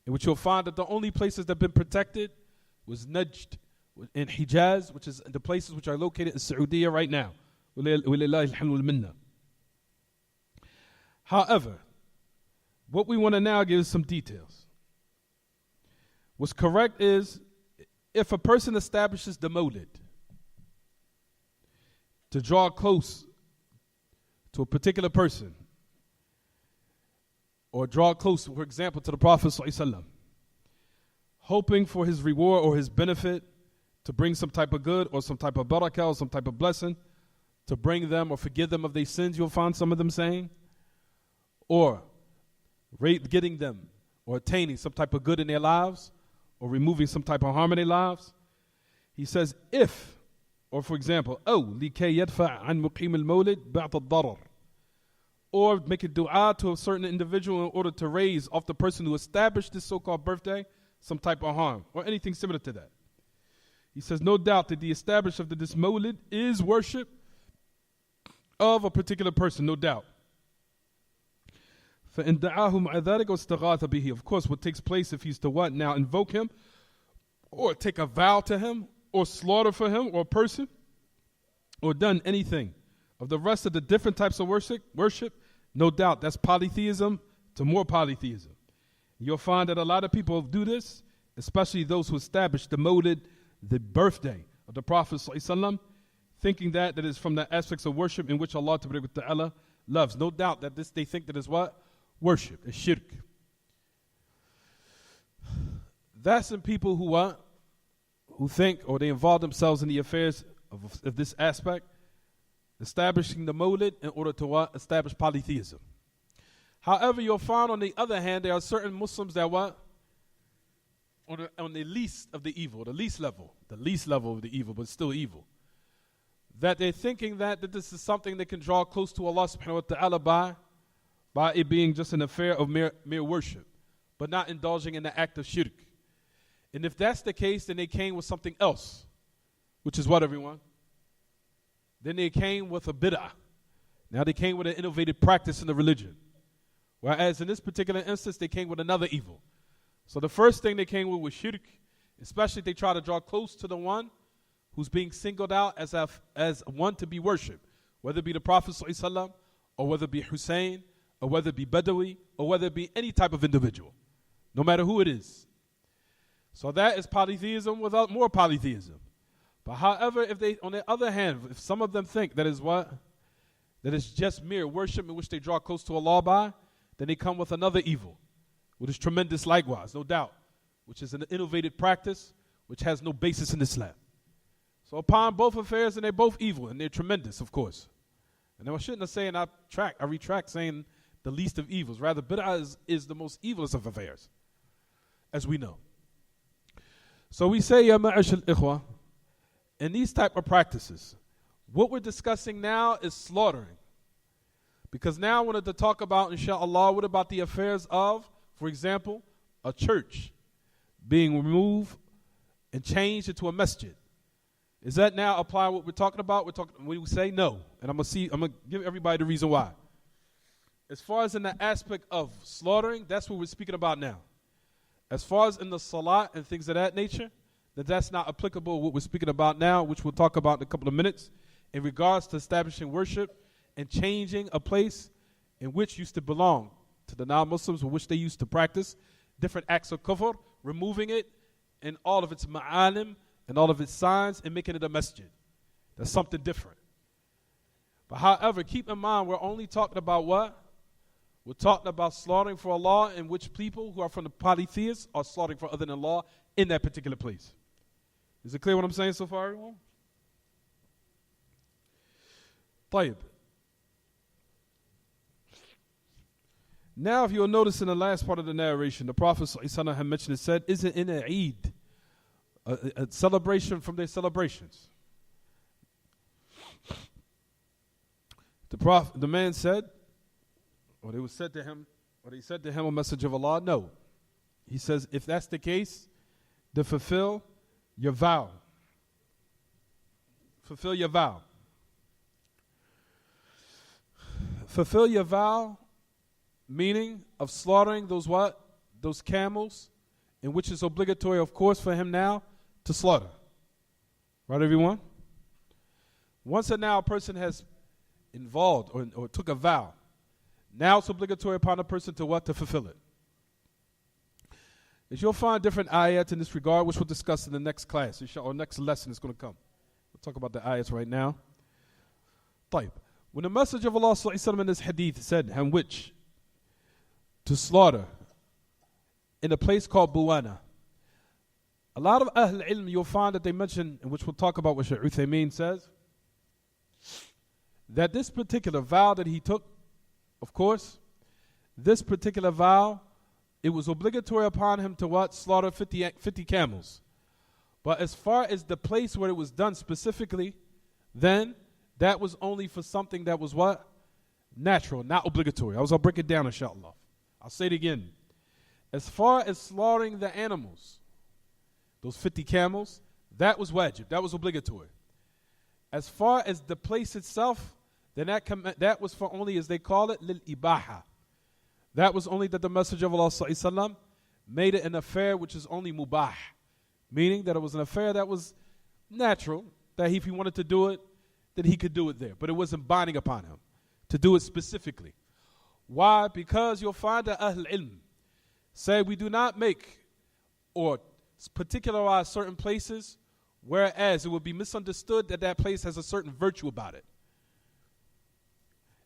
in which you'll find that the only places that have been protected was Najd in Hijaz, which is the places which are located in Saudi right now. However, what we want to now give is some details. What's correct is, if a person establishes the Mawlid to draw close to a particular person, or draw close, for example, to the Prophet ﷺ, hoping for his reward or his benefit, to bring some type of good or some type of barakah or some type of blessing, to bring them or forgive them of their sins, you'll find some of them saying, or getting them or attaining some type of good in their lives, or removing some type of harm in their lives. He says, if, or for example, لكي يدفع عن مقيم المولد بعض الضرر, or make a dua to a certain individual in order to raise off the person who established this so-called birthday some type of harm, or anything similar to that. He says, no doubt that the establishment of this Mawlid is worship of a particular person, no doubt. فَإِنْ دَعَاهُ مَعَ ذَلِكَ وَاسْتَغَاثَ بِهِ. Of course, what takes place if he's to what? Now invoke him, or take a vow to him, or slaughter for him, or a person, or done anything of the rest of the different types of worship, no doubt that's polytheism to more polytheism. You'll find that a lot of people do this, especially those who establish the Mawlid, the birthday of the Prophet ﷺ, thinking that is from the aspects of worship in which Allah Ta'ala loves. No doubt that they think that is what? Worship, is shirk. That's in people who think, or they involve themselves in the affairs of this aspect, establishing the Mawlid in order to what? Establish polytheism. However, you'll find on the other hand, there are certain Muslims that what? On the least of the evil, the least level of the evil, but still evil. That they're thinking that this is something they can draw close to Allah subhanahu wa ta'ala by it being just an affair of mere worship, but not indulging in the act of shirk. And if that's the case, then they came with something else, which is what, everyone? Then they came with a bid'ah. Now they came with an innovative practice in the religion. Whereas in this particular instance, they came with another evil. So the first thing they came with was shirk, especially if they try to draw close to the one who's being singled out as one to be worshipped, whether it be the Prophet ﷺ, or whether it be Hussein, or whether it be Badawi, or whether it be any type of individual, no matter who it is. So that is polytheism without more polytheism. But however, if they, on the other hand, if some of them think that is what? That it's just mere worship in which they draw close to Allah by, then they come with another evil, which is tremendous likewise, no doubt, which is an innovative practice which has no basis in Islam. So upon both affairs, and they're both evil, and they're tremendous, of course. And I shouldn't have said, I retract saying the least of evils. Rather, bid'ah is the most evilest of affairs, as we know. So we say, Ya ma'ash al-ikhwa, in these type of practices, what we're discussing now is slaughtering. Because now I wanted to talk about, inshallah, what about the affairs of, for example, a church being removed and changed into a masjid. Does that now apply what we're talking about? We say no. And I'm going to give everybody the reason why. As far as in the aspect of slaughtering, that's what we're speaking about now. As far as in the salat and things of that nature, that's not applicable what we're speaking about now, which we'll talk about in a couple of minutes, in regards to establishing worship and changing a place in which used to belong to the non-Muslims, or which they used to practice different acts of kufr, removing it and all of its ma'alim and all of its signs and making it a masjid. That's something different. But however, keep in mind, we're only talking about what? We're talking about slaughtering for Allah, in which people who are from the polytheists are slaughtering for other than Allah in that particular place. Is it clear what I'm saying so far, everyone? طيب. Now, if you'll notice in the last part of the narration, the Prophet ﷺ had mentioned and said, isn't in a Eid, a celebration from their celebrations. The man said, or they said to him, a message of Allah, no. He says, if that's the case, then fulfill your vow. Fulfill your vow. Fulfill your vow, meaning of slaughtering those what? Those camels, in which is obligatory, of course, for him now to slaughter. Right, everyone? Once a person has involved or took a vow, now it's obligatory upon a person to what? To fulfill it. As you'll find different ayats in this regard, which we'll discuss in the next class, or next lesson is going to come. We'll talk about the ayats right now. طيب. When the Messenger of Allah ﷺ in this hadith said, and which? To slaughter in a place called Buwana. A lot of Ahl Ilm, you'll find that they mention, and which we'll talk about what Shaykh Uthaymeen says, that this particular vow that he took, of course, this particular vow, it was obligatory upon him to what? Slaughter 50 camels. But as far as the place where it was done specifically, then that was only for something that was what? Natural, not obligatory. I'll break it down, inshallah. I'll say it again. As far as slaughtering the animals, those 50 camels, that was wajib, that was obligatory. As far as the place itself, then that was for only, as they call it, lil ibaha. That was only that the Messenger of Allah ﷺ made it an affair which is only mubah, meaning that it was an affair that was natural, that if he wanted to do it, then he could do it there. But it wasn't binding upon him to do it specifically. Why? Because you'll find that Ahl Ilm say we do not make or particularize certain places, whereas it would be misunderstood that that place has a certain virtue about it.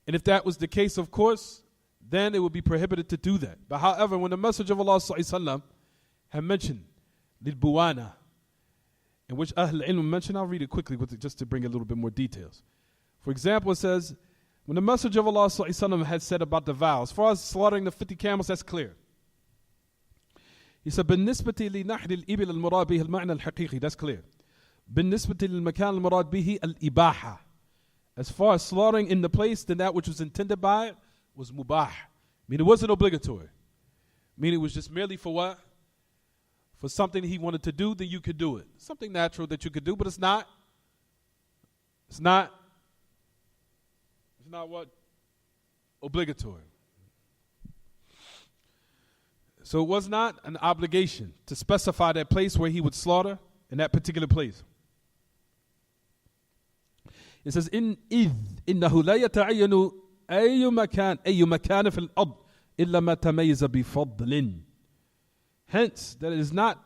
And if that was the case, of course, then it would be prohibited to do that. But however, when the Messenger of Allah ﷺ had mentioned Lil Buwana, in which Ahl Ilm mentioned, I'll read it quickly just to bring a little bit more details. For example, it says, when the Messenger of Allah ﷺ had said about the vow, as far as slaughtering the 50 camels, that's clear. He said, بالنسبة لنحر الإبل المراد به المعنى الحقيقي, that's clear. بالنسبة للمكان المراد به الإباحة. As far as slaughtering in the place, then that which was intended by it was mubah. Meaning it wasn't obligatory. Meaning it was just merely for what? For something he wanted to do, then you could do it. Something natural that you could do, but it's not what? Obligatory. So it was not an obligation to specify that place where he would slaughter in that particular place. It says, إِنَّهُ لَا يَتَعَيَّنُ أي مكان في الأرض إلا ما تميز بفضل. Hence, that it is not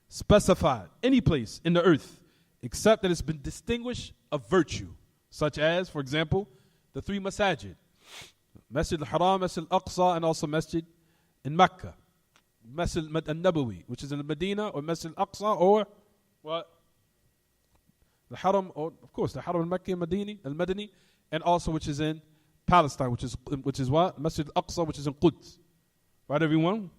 specified any place in the earth except that it's been distinguished of virtue, such as, for example, the three masajid, Masjid al-Haram, Masjid al-Aqsa, and also Masjid in Mecca, Masjid al-Nabawi, which is in Medina, or Masjid al-Aqsa, or what? The Haram, or of course the Haram al-Makki al-Madani, and also which is in Palestine, which is what? Masjid al-Aqsa, which is in Quds. Right, everyone?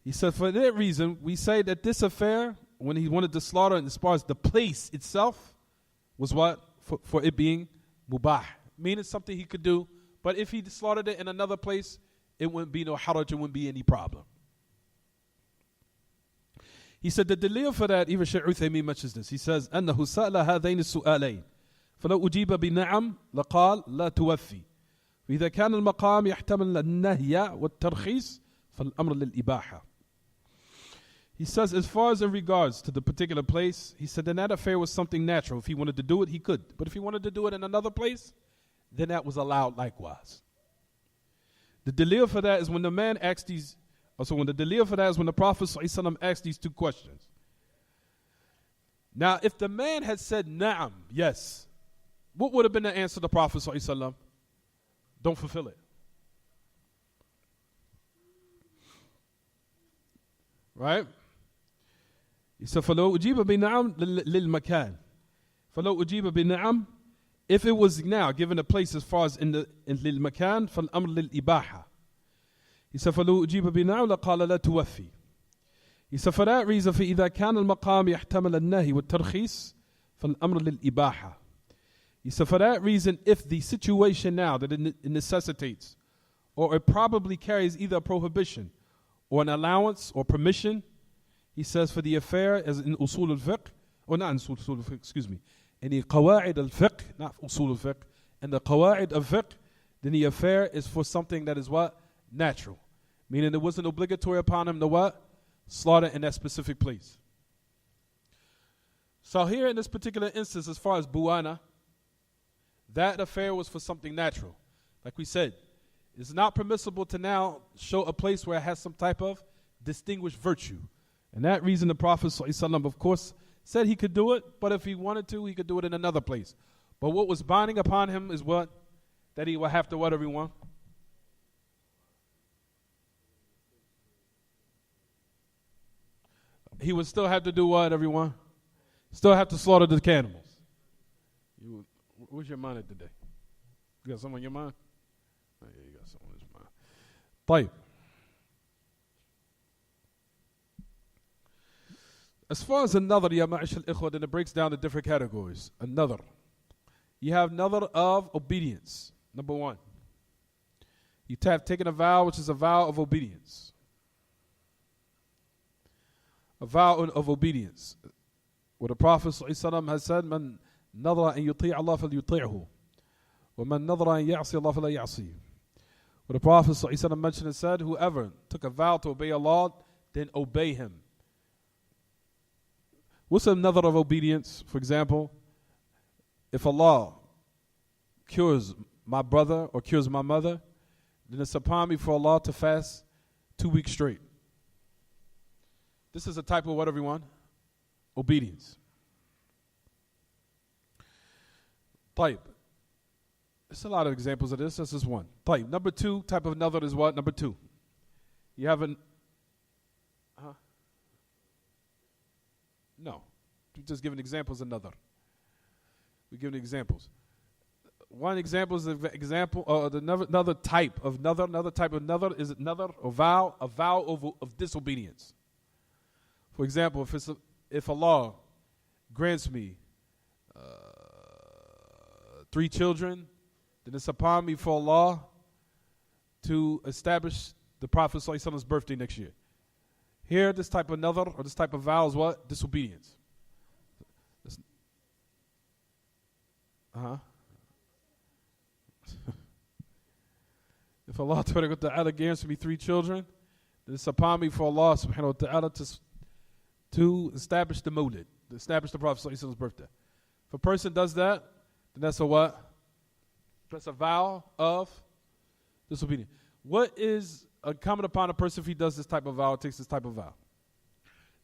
He said, for that reason, we say that this affair, when he wanted to slaughter, as far as the place itself, was what? For it being mubah. Meaning something he could do, but if he slaughtered it in another place, it wouldn't be no haraj, it wouldn't be any problem. He said the dalil for that, even Shaykh Uthaymin mentions this. He says, أنه سأل هذين السؤالين فلو أجيب بنعم لقال لا توفي. وإذا كان المقام يحتمل النهي والترخيص فالأمر للإباحة. He says, as far as in regards to the particular place, he said, then that affair was something natural. If he wanted to do it, he could. But if he wanted to do it in another place, then that was allowed likewise. The dalil for that is when the man asked these, when the dalil for that is when the Prophet ﷺ asked these two questions. Now, if the man had said, na'am, yes, what would have been the answer to the Prophet ﷺ? Don't fulfill it. Right? He said, فَلَوْ أُجِيبَ بِنَعَمْ لِلْمَكَانِ فَلَوْ أُجِيبَ بِنَعَمْ. If it was now given a place as far as in لِلْمَكَانِ فَالْأَمْرُ لِلْإِبَاحَةِ. He said, فَلَوْ أُجِيبَ بِنَعَمْ لَقَالَ لَا تُوَفِّي. He said, for that reason, فَإِذَا كَانَ الْمَقَامِ يَحْتَمَلَ النَّهِي وَالتَّرْخِيصِ فَالْأَمْرُ لِلْإِبَاحَةِ. He said, for that reason, if the situation now that it necessitates, or it probably carries either a prohibition or an allowance or permission, he says for the affair as in usul al-fiqh, or not in usul al-fiqh, excuse me, in the qawa'id al-fiqh, not usul al-fiqh, and the qawa'id al-fiqh, then the affair is for something that is what? Natural. Meaning it wasn't obligatory upon him to what? Slaughter in that specific place. So here in this particular instance, as far as buana, that affair was for something natural. Like we said, it's not permissible to now show a place where it has some type of distinguished virtue. And that reason the Prophet ﷺ, of course, said he could do it, but if he wanted to, he could do it in another place. But what was binding upon him is what? That he would have to what, everyone? He would still have to do what, everyone? Still have to slaughter the cannibals. Where's your mind today? You got something on your mind? Oh, yeah, you got something on his mind. طيب. As far as another, ya ma'ash al-ikhwa, then it breaks down the different categories. Another. You have another of obedience. Number one. You have taken a vow, which is a vow of obedience. A vow of obedience. What the Prophet ﷺ has said, Man nadra an yuti' Allah fal yuti'hu. Wa man nadra an ya'si Allah fal ya'si. What the Prophet ﷺ mentioned and said, whoever took a vow to obey Allah, then obey him. What's another of obedience? For example, if Allah cures my brother or cures my mother, then it's upon me for Allah to fast 2 weeks straight. This is a type of what, everyone? Obedience. Type. There's a lot of examples of this. This is one. Type. Number two, type of another is what? Number two. You have an... No. We're just giving examples another. We're giving examples. One example is another type of another is another, a vow of disobedience. For example, if Allah grants me 3 children, then it's upon me for Allah to establish the Prophet ﷺ's birthday next year. Here, this type of another, or this type of vow is what? Disobedience. If Allah Ta'ala grants me 3 children, then it's upon me for Allah subhanahu wa ta'ala to establish the mawlid, to establish the Prophet ﷺ's birthday. If a person does that, then that's a what? That's a vow of disobedience. What is incumbent upon a person if he does this type of vow, takes this type of vow?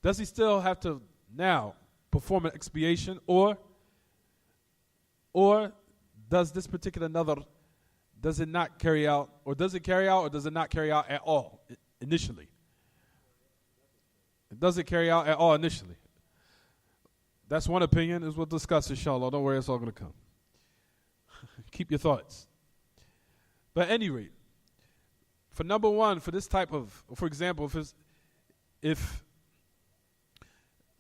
Does he still have to now perform an expiation, or does this particular nadhr, does it not carry out, or does it carry out, or does it not carry out at all initially? It doesn't carry out at all initially. That's one opinion, as we'll discuss, inshallah. Don't worry, it's all going to come. Keep your thoughts. But at any rate, for number one, for this type of, for example, if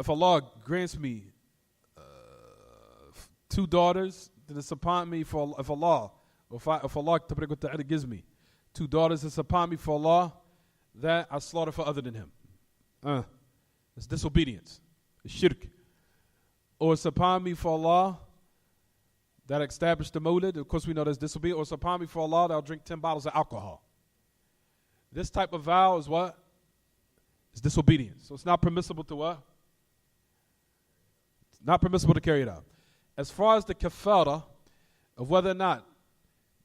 Allah grants me 2 daughters, then it's upon me for, if Allah gives me 2 daughters, it's upon me for Allah that I slaughter for other than Him. It's disobedience. It's shirk. Or it's upon me for Allah that I establish the mawlid. Of course, we know that's disobedience. Or it's upon me for Allah that I'll drink 10 bottles of alcohol. This type of vow is what? It's disobedience. So it's not permissible to what? It's not permissible to carry it out. As far as the kafara of whether or not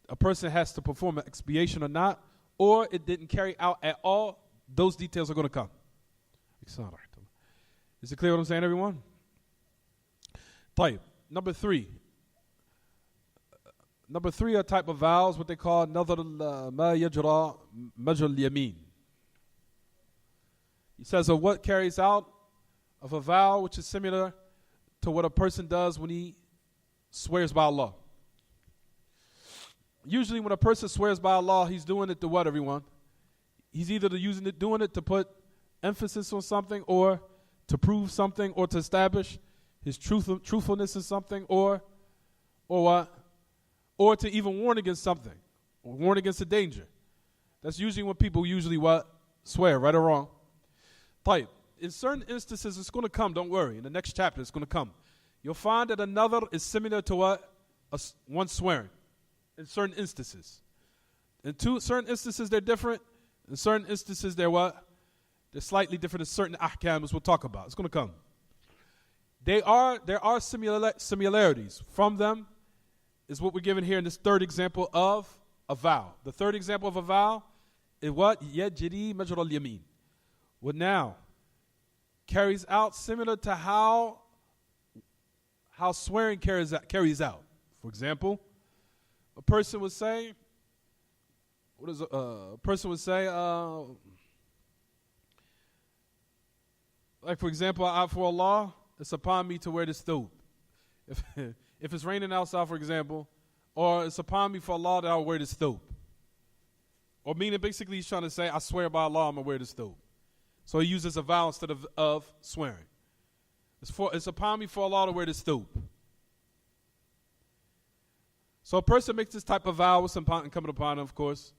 a person has to perform an expiation or not, or it didn't carry out at all, those details are going to come. Is it clear what I'm saying, everyone? Type. Number 3. Number 3 are type of vows, what they call nadhr ma yajra majra al-yamin. He says of what carries out of a vow which is similar to what a person does when he swears by Allah. Usually when a person swears by Allah, he's doing it to what, everyone? He's either doing it to put emphasis on something, or to prove something, or to establish his truthfulness in something, or what? Or to even warn against something, or warn against a danger. That's usually when people usually what? Swear, right or wrong. Type. In certain instances, it's going to come, don't worry. In the next chapter, it's going to come. You'll find that another is similar to what? One swearing. In certain instances. In certain instances, they're different. In certain instances, they're what? They're slightly different in certain ahkam, as we'll talk about. It's going to come. There are similarities. From them is what we're given here in this third example of a vow. The third example of a vow is what? Yajri majra al-yamin. What now carries out similar to how swearing carries out. For example, a person would say, like for example, for Allah, it's upon me to wear this thobe. If it's raining outside, for example, or it's upon me for Allah that I'll wear this thobe. Or meaning basically he's trying to say, I swear by Allah I'm going to wear this thobe. So he uses a vow instead of swearing. It's upon me for Allah to wear this thobe. So a person makes this type of vow with some coming upon him, of course.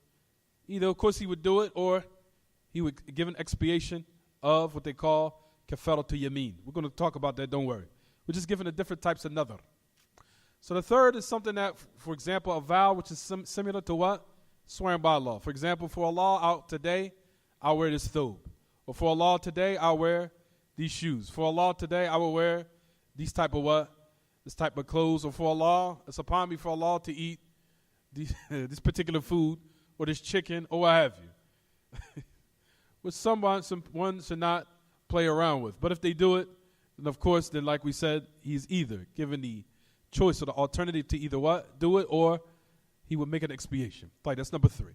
Either, of course, he would do it, or he would give an expiation of what they call kafara to yameen. We're going to talk about that, don't worry. We're just giving the different types of nadhr. So the third is something that, for example, a vow which is similar to what? Swearing by Allah. For example, for Allah, today, I'll wear this thobe. Or for Allah, today, I'll wear these shoes. For Allah, today, I will wear these type of what? This type of clothes. Or for Allah, it's upon me for Allah to eat this particular food, or this chicken, or what have you. Which one should not play around with. But if they do it, then of course, then like we said, he's either given the choice or the alternative to either what? Do it, or he would make an expiation. Like, that's number 3.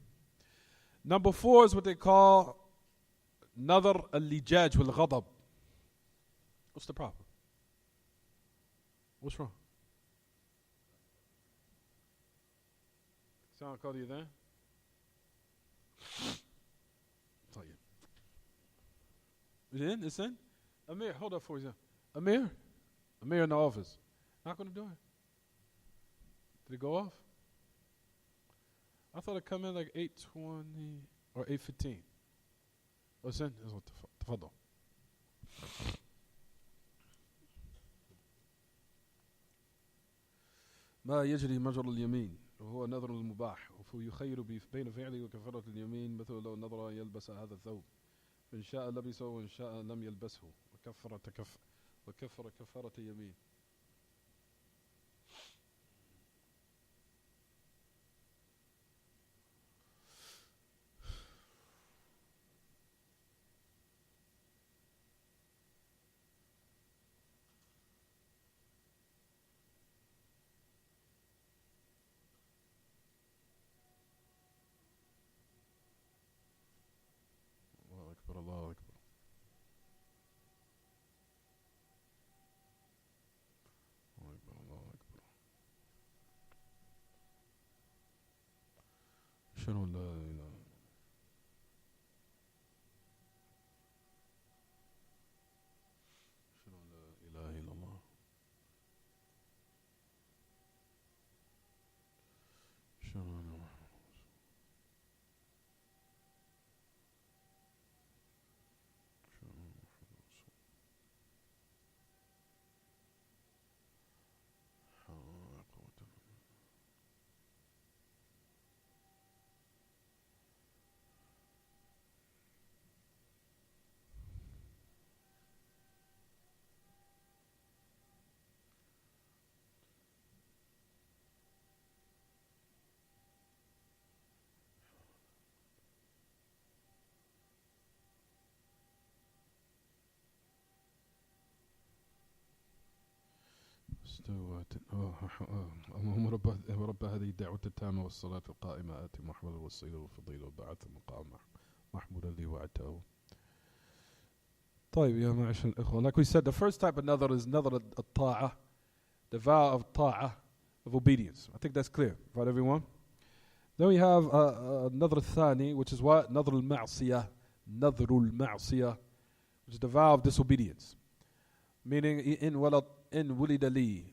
Number 4 is what they call nadhr al-lijaj wal-ghadab. What's the problem? What's wrong? Sound call you there? Tell you. Is it in? It's in? Amir, hold up for a second. Amir in the office. Not going to do it. Did it go off? I thought it come in like 8:20 or 8:15. Oh, it's in? تفضل. ما يجري مجرى اليمين وهو نذر المباح ويخير بين فعله وكفارة اليمين مثل لو نذر يلبس هذا الثوب فإن شاء لبسه وإن شاء لم يلبسه وكفر كفارة يمين. Akbar, Allahu Akbar. Allahu Akbar, Allahu Akbar. Ashhadu an la ilaha illallah. Ashhadu anna اللهم رب هذه الدعوة التامة والصلاة القائمة آت محمد والسيد والفضيل وبعث مقام محمود الذي وعدته. طيب يا معاشر الإخوة, like we said, the first type of nadhr is nadhr al-ta'ah, the vow of ta'ah, of obedience. I think that's clear, right everyone? Then we have nadhr al-thani, which is what? Nadhr al-ma'siyah, which is the vow of disobedience. Meaning, in ولد لي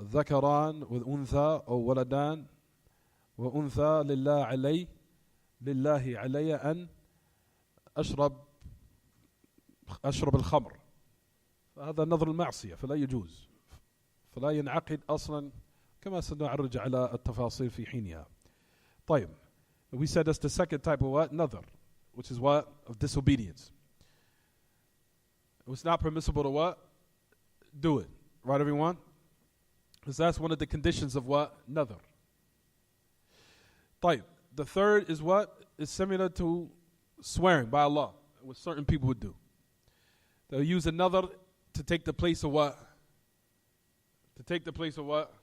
ذكران وأنثى أو ولدان وأنثى لله علي أن أشرب الخمر, فهذا نظر المعصية فلا يجوز, فلا ينعقد أصلا, كما سنعرج على التفاصيل في حينها. طيب, we said that's the second type of what? Nadhr, which is what? Of disobedience. It's not permissible to what? Do it. Right, everyone? Because that's one of the conditions of what? Nadhr. طيب, the third is what? It's similar to swearing by Allah, what certain people would do. They'll use another to take the place of what? To take the place of what?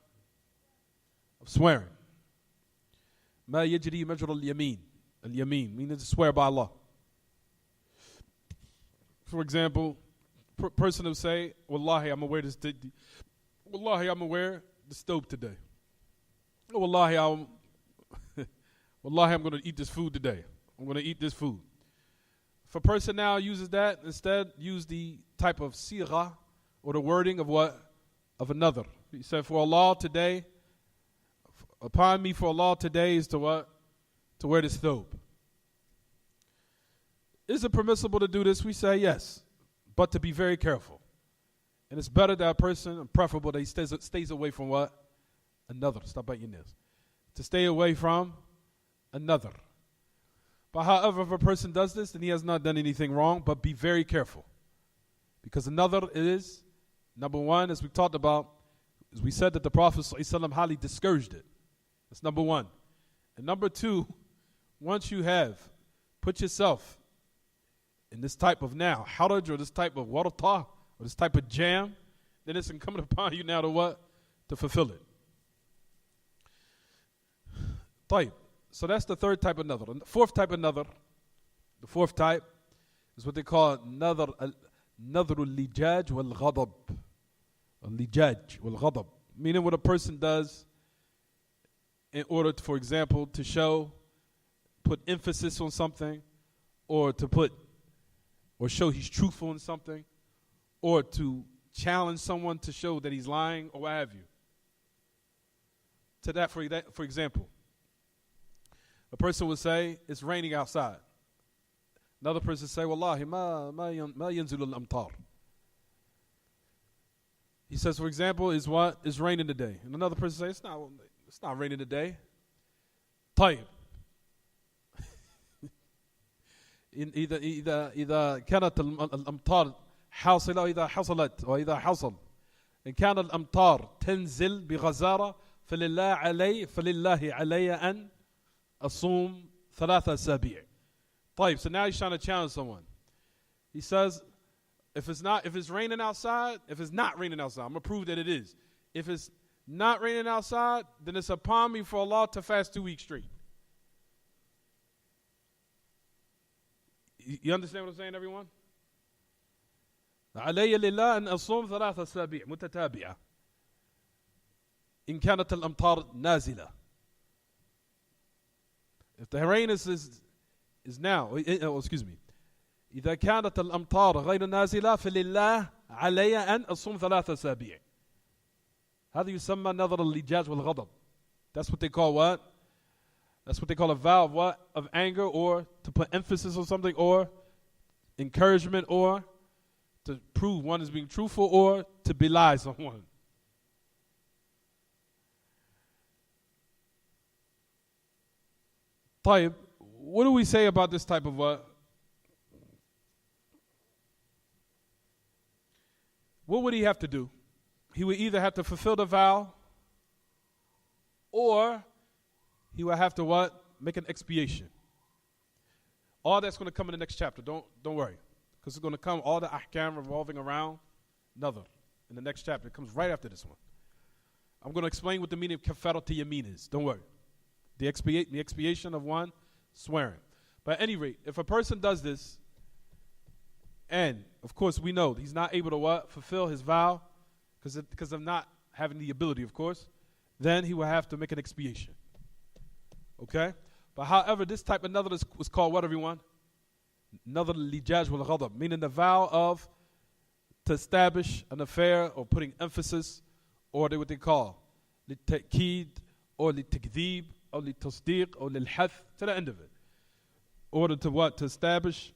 Of swearing. ما يجري مجرى اليمين. اليمين, meaning to swear by Allah. For example, person will say, Wallahi, I'm aware this. Wallahi, I'm aware the stove today. Oh, Wallahi, I'm going to eat this food today. I'm going to eat this food. If a person now uses that, instead use the type of sigha, or the wording of what? Of another. He said, for Allah today, upon me for Allah today is to what? To wear this thobe. Is it permissible to do this? We say yes, but to be very careful. And it's better that a person, preferable that he stays away from what? Another. Stop biting your nails. To stay away from another. But however, if a person does this, then he has not done anything wrong, but be very careful. Because another is, number one, as we talked about, as we said that the Prophet ﷺ highly discouraged it. That's number one. And number two, once you have put yourself in this type of now, haraj, or this type of warata, or this type of jam, then it's incumbent upon you now to what? To fulfill it. طيب. So that's the third type of nadhr. And the fourth type of nadhr, the fourth type, is what they call nadhr al-lijaj wal-ghadab. Al-lijaj wal-ghadab. Meaning what a person does in order to, for example, to put emphasis on something, or to show he's truthful in something, or to challenge someone to show that he's lying, or what have you. To that, for example, a person would say, it's raining outside. Another person would say, Wallahi, ma yanzilu al-amtar. He says, for example, is what? It's raining today. And another person says, it's not raining today. طيب. إذا كانت الأمطار حاصلة وإذا حصلت وإذا حصل إن كان الأمطار تنزل بغزارة فلله علي أن أصوم 3 أسابيع. طيب, so now he's trying to challenge someone. He says, if it's not raining outside, I'm going to prove that it is. If it's not raining outside, then it's upon me for Allah to fast 2 weeks straight. You understand what I'm saying, everyone? علي لله أن أصوم 3 أسابيع متتابعة إن كانت الأمطار نازلة. If the rain is now, excuse me, إذا كانت الأمطار غير نازلة فلله علي أن أصوم 3 أسابيع. هذا يسمى نظر اللجاج والغضب. That's what they call what? That's what they call a vow of what? Of anger, or to put emphasis on something, or encouragement, or to prove one is being truthful, or to belie someone. طيب, what do we say about this type of what? What would he have to do? He would either have to fulfill the vow, or he would have to what? Make an expiation. All that's going to come in the next chapter. Don't worry. Because it's going to come, all the ahkam revolving around another. In the next chapter. It comes right after this one. I'm going to explain what the meaning of kafarat yamin is. Don't worry. The expiation of one swearing. But at any rate, if a person does this, and of course we know he's not able to what? Fulfill his vow, because of not having the ability, of course, then he will have to make an expiation. Okay? But however, this type of nadr was called what, everyone? Nadr al-lijaj wal-ghadab, meaning the vow of to establish an affair or putting emphasis, or what they call lit-ta'keed or lit-takdeeb or lit-tasdeeq or lil-hath, to the end of it. Order to what? To establish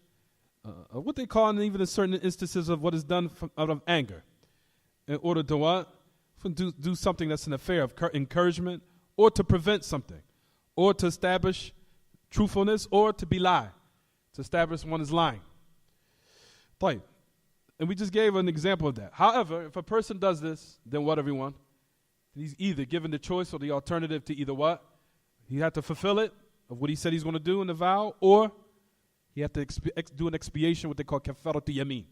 what they call, and even in certain instances of what is done out of anger. In order to what? Do something that's an affair of encouragement, or to prevent something, or to establish truthfulness, or to belie, to establish one is lying. طيب. And we just gave an example of that. However, if a person does this, then what, everyone? He's either given the choice or the alternative to either what? He had to fulfill it, of what he said he's going to do in the vow, or he had to do an expiation, what they call kafarat yamin.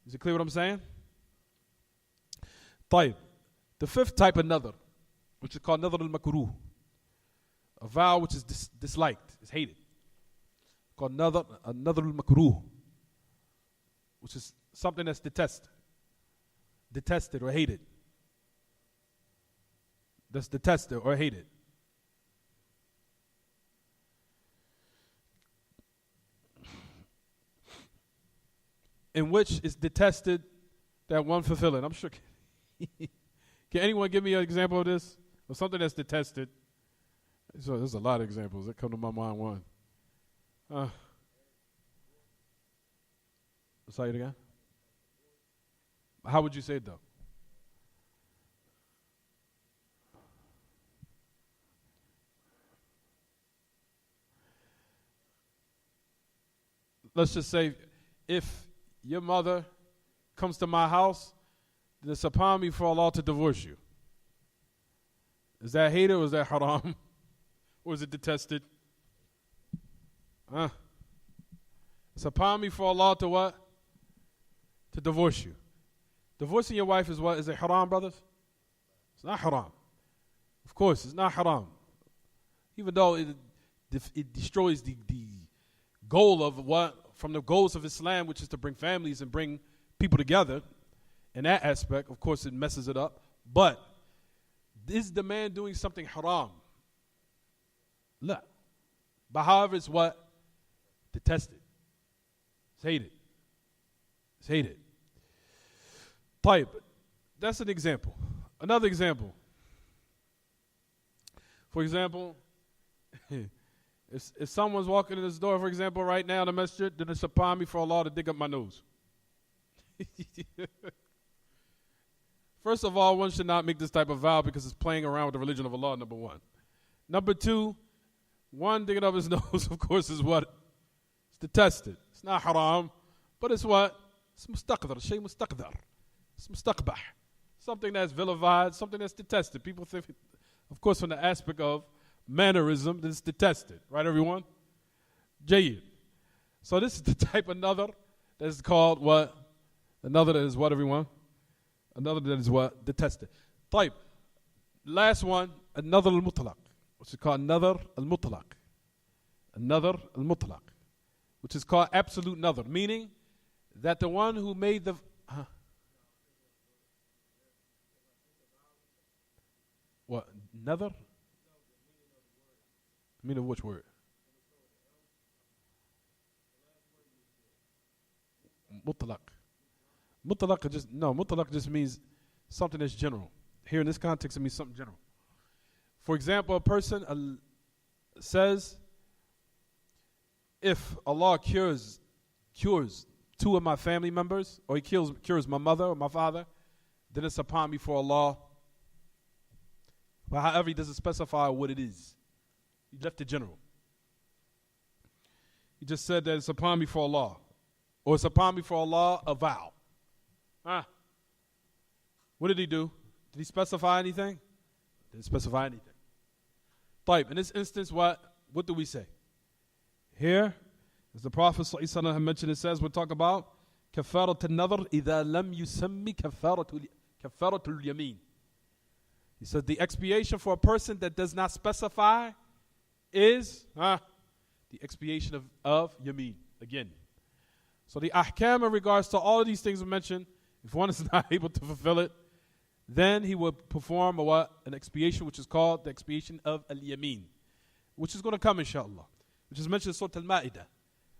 Is it clear what I'm saying? طيب. The fifth type of nadr, which is called nadr al-makruh, a vow which is disliked, is hated, called nadr al-makruh, which is something that's detested or hated. That's detested or hated. In which is detested that one fulfill it. I'm sure. Can anyone give me an example of this? Of something that's detested? So there's a lot of examples that come to my mind. One. Say it again. How would you say it though? Let's just say, if your mother comes to my house, then it's upon me for Allah to divorce you. Is that hated or is that haram? Or is it detested? It's upon me for Allah to what? To divorce you. Divorcing your wife is what? Is it haram, brothers? It's not haram. Of course, it's not haram. Even though it destroys the goal of what? From the goals of Islam, which is to bring families and bring people together. In that aspect, of course, it messes it up. But is the man doing something haram? Look. But however, it's what? Detested. It's hated. It's hated. طيب. That's an example. Another example. For example, if someone's walking in this door, for example, right now in the masjid, then it's upon me for Allah to dig up my nose. First of all, one should not make this type of vow because it's playing around with the religion of Allah, number one. Number two, one digging up his nose, of course, is what? It's detested. It's not haram, but it's what? It's mustaqdar, shay mustaqdar. It's mustaqbah. Something that's vilified, something that's detested. People think, of course, from the aspect of mannerism, that it's detested. Right, everyone? Jayyid. So this is the type of nadr that is called what? Another that is what, everyone? Another that is what? Detested. طيب. Last one, another al-mutlaq, which is called another al-mutlaq. Another al-mutlaq, which is called absolute nadhr, meaning that the one who made the what nadhr? Meaning of which word? Mutlaq. Mutlaq just means something that's general. Here in this context, it means something general. For example, a person says, if Allah cures two of my family members, or He cures my mother or my father, then it's upon me for Allah. But however, He doesn't specify what it is. He left it general. He just said that it's upon me for Allah. Or it's upon me for Allah, a vow. What did He do? Did He specify anything? Didn't specify anything. In this instance, what do we say? Here, as the Prophet ﷺ mentioned, it says, we'll talk about كفارة النظر إذا لم يسمي كفارة اليمين. He said the expiation for a person that does not specify is the expiation of yameen. Again. So the ahkam in regards to all of these things we mentioned, if one is not able to fulfill it, then he will perform an expiation which is called the expiation of al-yameen, which is going to come inshallah, which is mentioned in Surah Al-Ma'idah.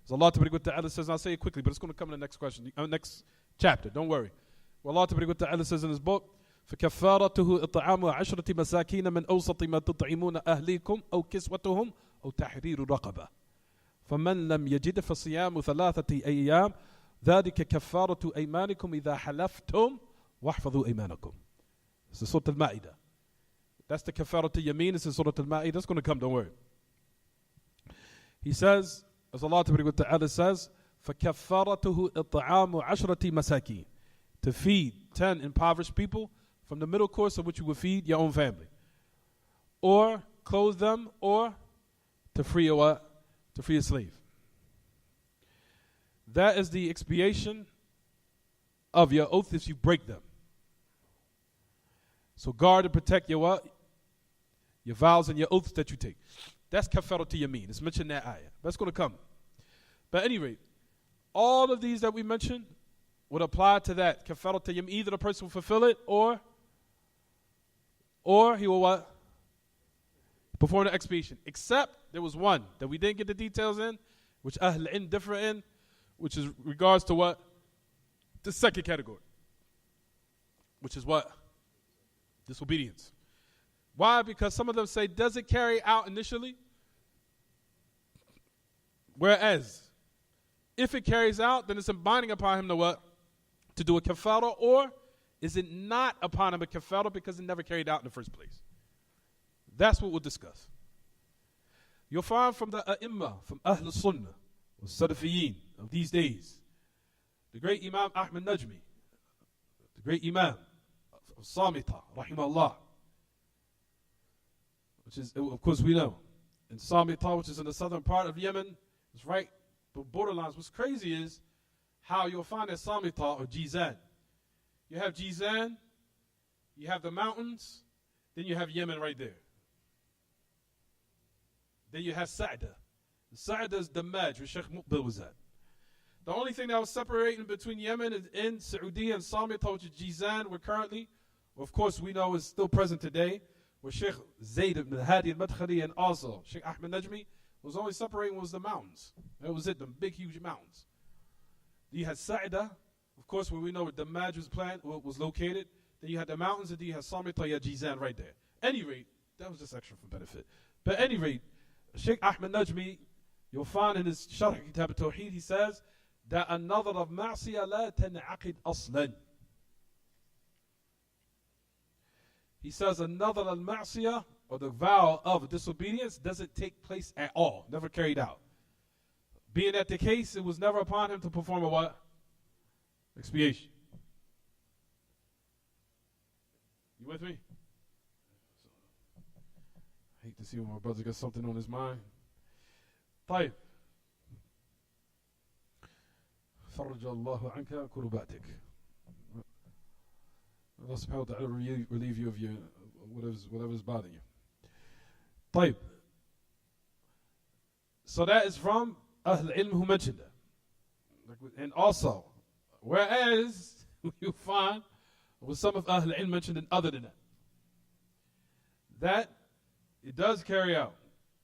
So Allah Ta'ala says, and I'll say it quickly, but it's going to come in the next question, next chapter, don't worry. Well, Allah Ta'ala says in His book, فكفارته إطعام عشرة مساكين من أوسط ما تطعمون أهليكم أو كسوتهم أو تحرير رقبة فمن لم يجد فصيام ثلاثة أيام ذلك كفارة أيمانكم إذا حلفتم واحفظوا أيمانكم. This is Surah Al-Ma'idah. That's the kafarat al-yameen. This is Surah Al-Ma'idah. That's going to come, don't worry. He says, as Allah Ta'ala says, فَكَفَّارَتُهُ إِطْعَامُ عَشْرَةِ مَسَاكِينَ, to feed 10 impoverished people from the middle course of which you would feed your own family, or clothe them, or to free a slave. That is the expiation of your oath if you break them. So guard and protect your vows and your oaths that you take. That's kafarat yameen. It's mentioned in that ayah. That's going to come. But at any rate, all of these that we mentioned would apply to that kafarat yameen. Either the person will fulfill it, or he will perform the expiation. Except there was one that we didn't get the details in, which Ahl Ilm differ in, which is regards to what? The second category. Which is what? Disobedience. Why? Because some of them say, does it carry out initially? Whereas, if it carries out, then it's binding upon him to what? To do a kafara, or is it not upon him a kafara because it never carried out in the first place? That's what we'll discuss. You'll find from the A'imma, from Ahl Sunnah, or Salafiyin of these days, the great Imam Ahmad Najmi, the great Imam of Samita, rahimahullah, which is, of course, we know, in Samita, which is in the southern part of Yemen, it's right, the borderlines. What's crazy is how you'll find that Samita or Jizan. You have Jizan, you have the mountains, then you have Yemen right there. Then you have Sa'da. Sa'da is Damaj, where Sheikh Muqbil was at. The only thing that was separating between Yemen and Saudi and Samita, which is Jizan, where currently, of course, we know is still present today, where Sheikh Zayd ibn Hadi al-Madkhali and also Sheikh Ahmed Najmi was only separating was the mountains. That was it, the big, huge mountains. You had Sa'da, of course, where we know where Damaj was located. Then you had the mountains, and then you had Samita, you had Jizan right there. Any rate, that was just extra for benefit. But at any rate, Sheikh Ahmed Najmi, you'll find in his Sharh Kitaab At-Tawheed, he says that another of ma'siyah la tan'aqid aslan. He says another al-ma'siyah, or the vow of disobedience, doesn't take place at all, never carried out. Being that the case, it was never upon him to perform a what? Expiation. You with me? I hate to see when my brother got something on his mind. طيب. فرج الله عنك كرباتك. Allah subhanahu wa ta'ala relieve you of your whatever's bothering you. طيب. So that is from Ahl Ilm who mentioned that. And also, whereas you find with some of Ahl Ilm mentioned and other than that, that it does carry out.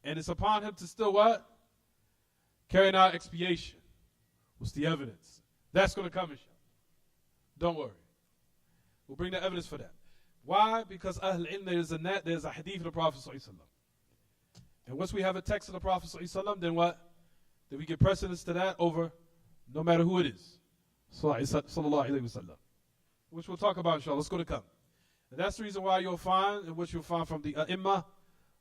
And it's upon him to still what? Carrying out expiation. What's the evidence? That's going to come, inshallah. Don't worry. We'll bring the evidence for that. Why? Because Ahl Ilm, there's a hadith of the Prophet ﷺ. And once we have a text of the Prophet ﷺ, then what? Then we give precedence to that over no matter who it is. Sallallahu Alaihi Wasallam. Which we'll talk about, inshallah. Let's go to come. And that's the reason why you'll find, and which you'll find from the A'imma,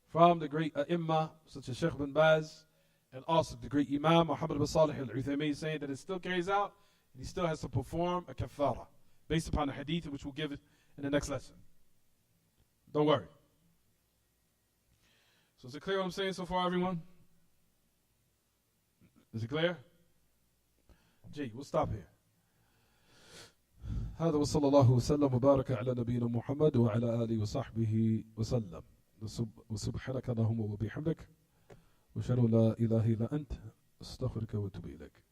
from the great A'imma, such as Sheikh bin Baz, and also the great Imam Muhammad bin Salih al-Uthaymeen, saying that it still carries out, and he still has to perform a kafara, based upon the hadith, which we'll give it in the next lesson. Don't worry. So is it clear what I'm saying so far, everyone? Is it clear? Gee, we'll stop here. هذا وصلى الله وسلم وبارك على نبينا محمد وعلى آله وصحبه وسلم وسبحانك اللهم وبحمدك وأشهد أن لا إله إلا أنت أستغفرك وأتوب إليك.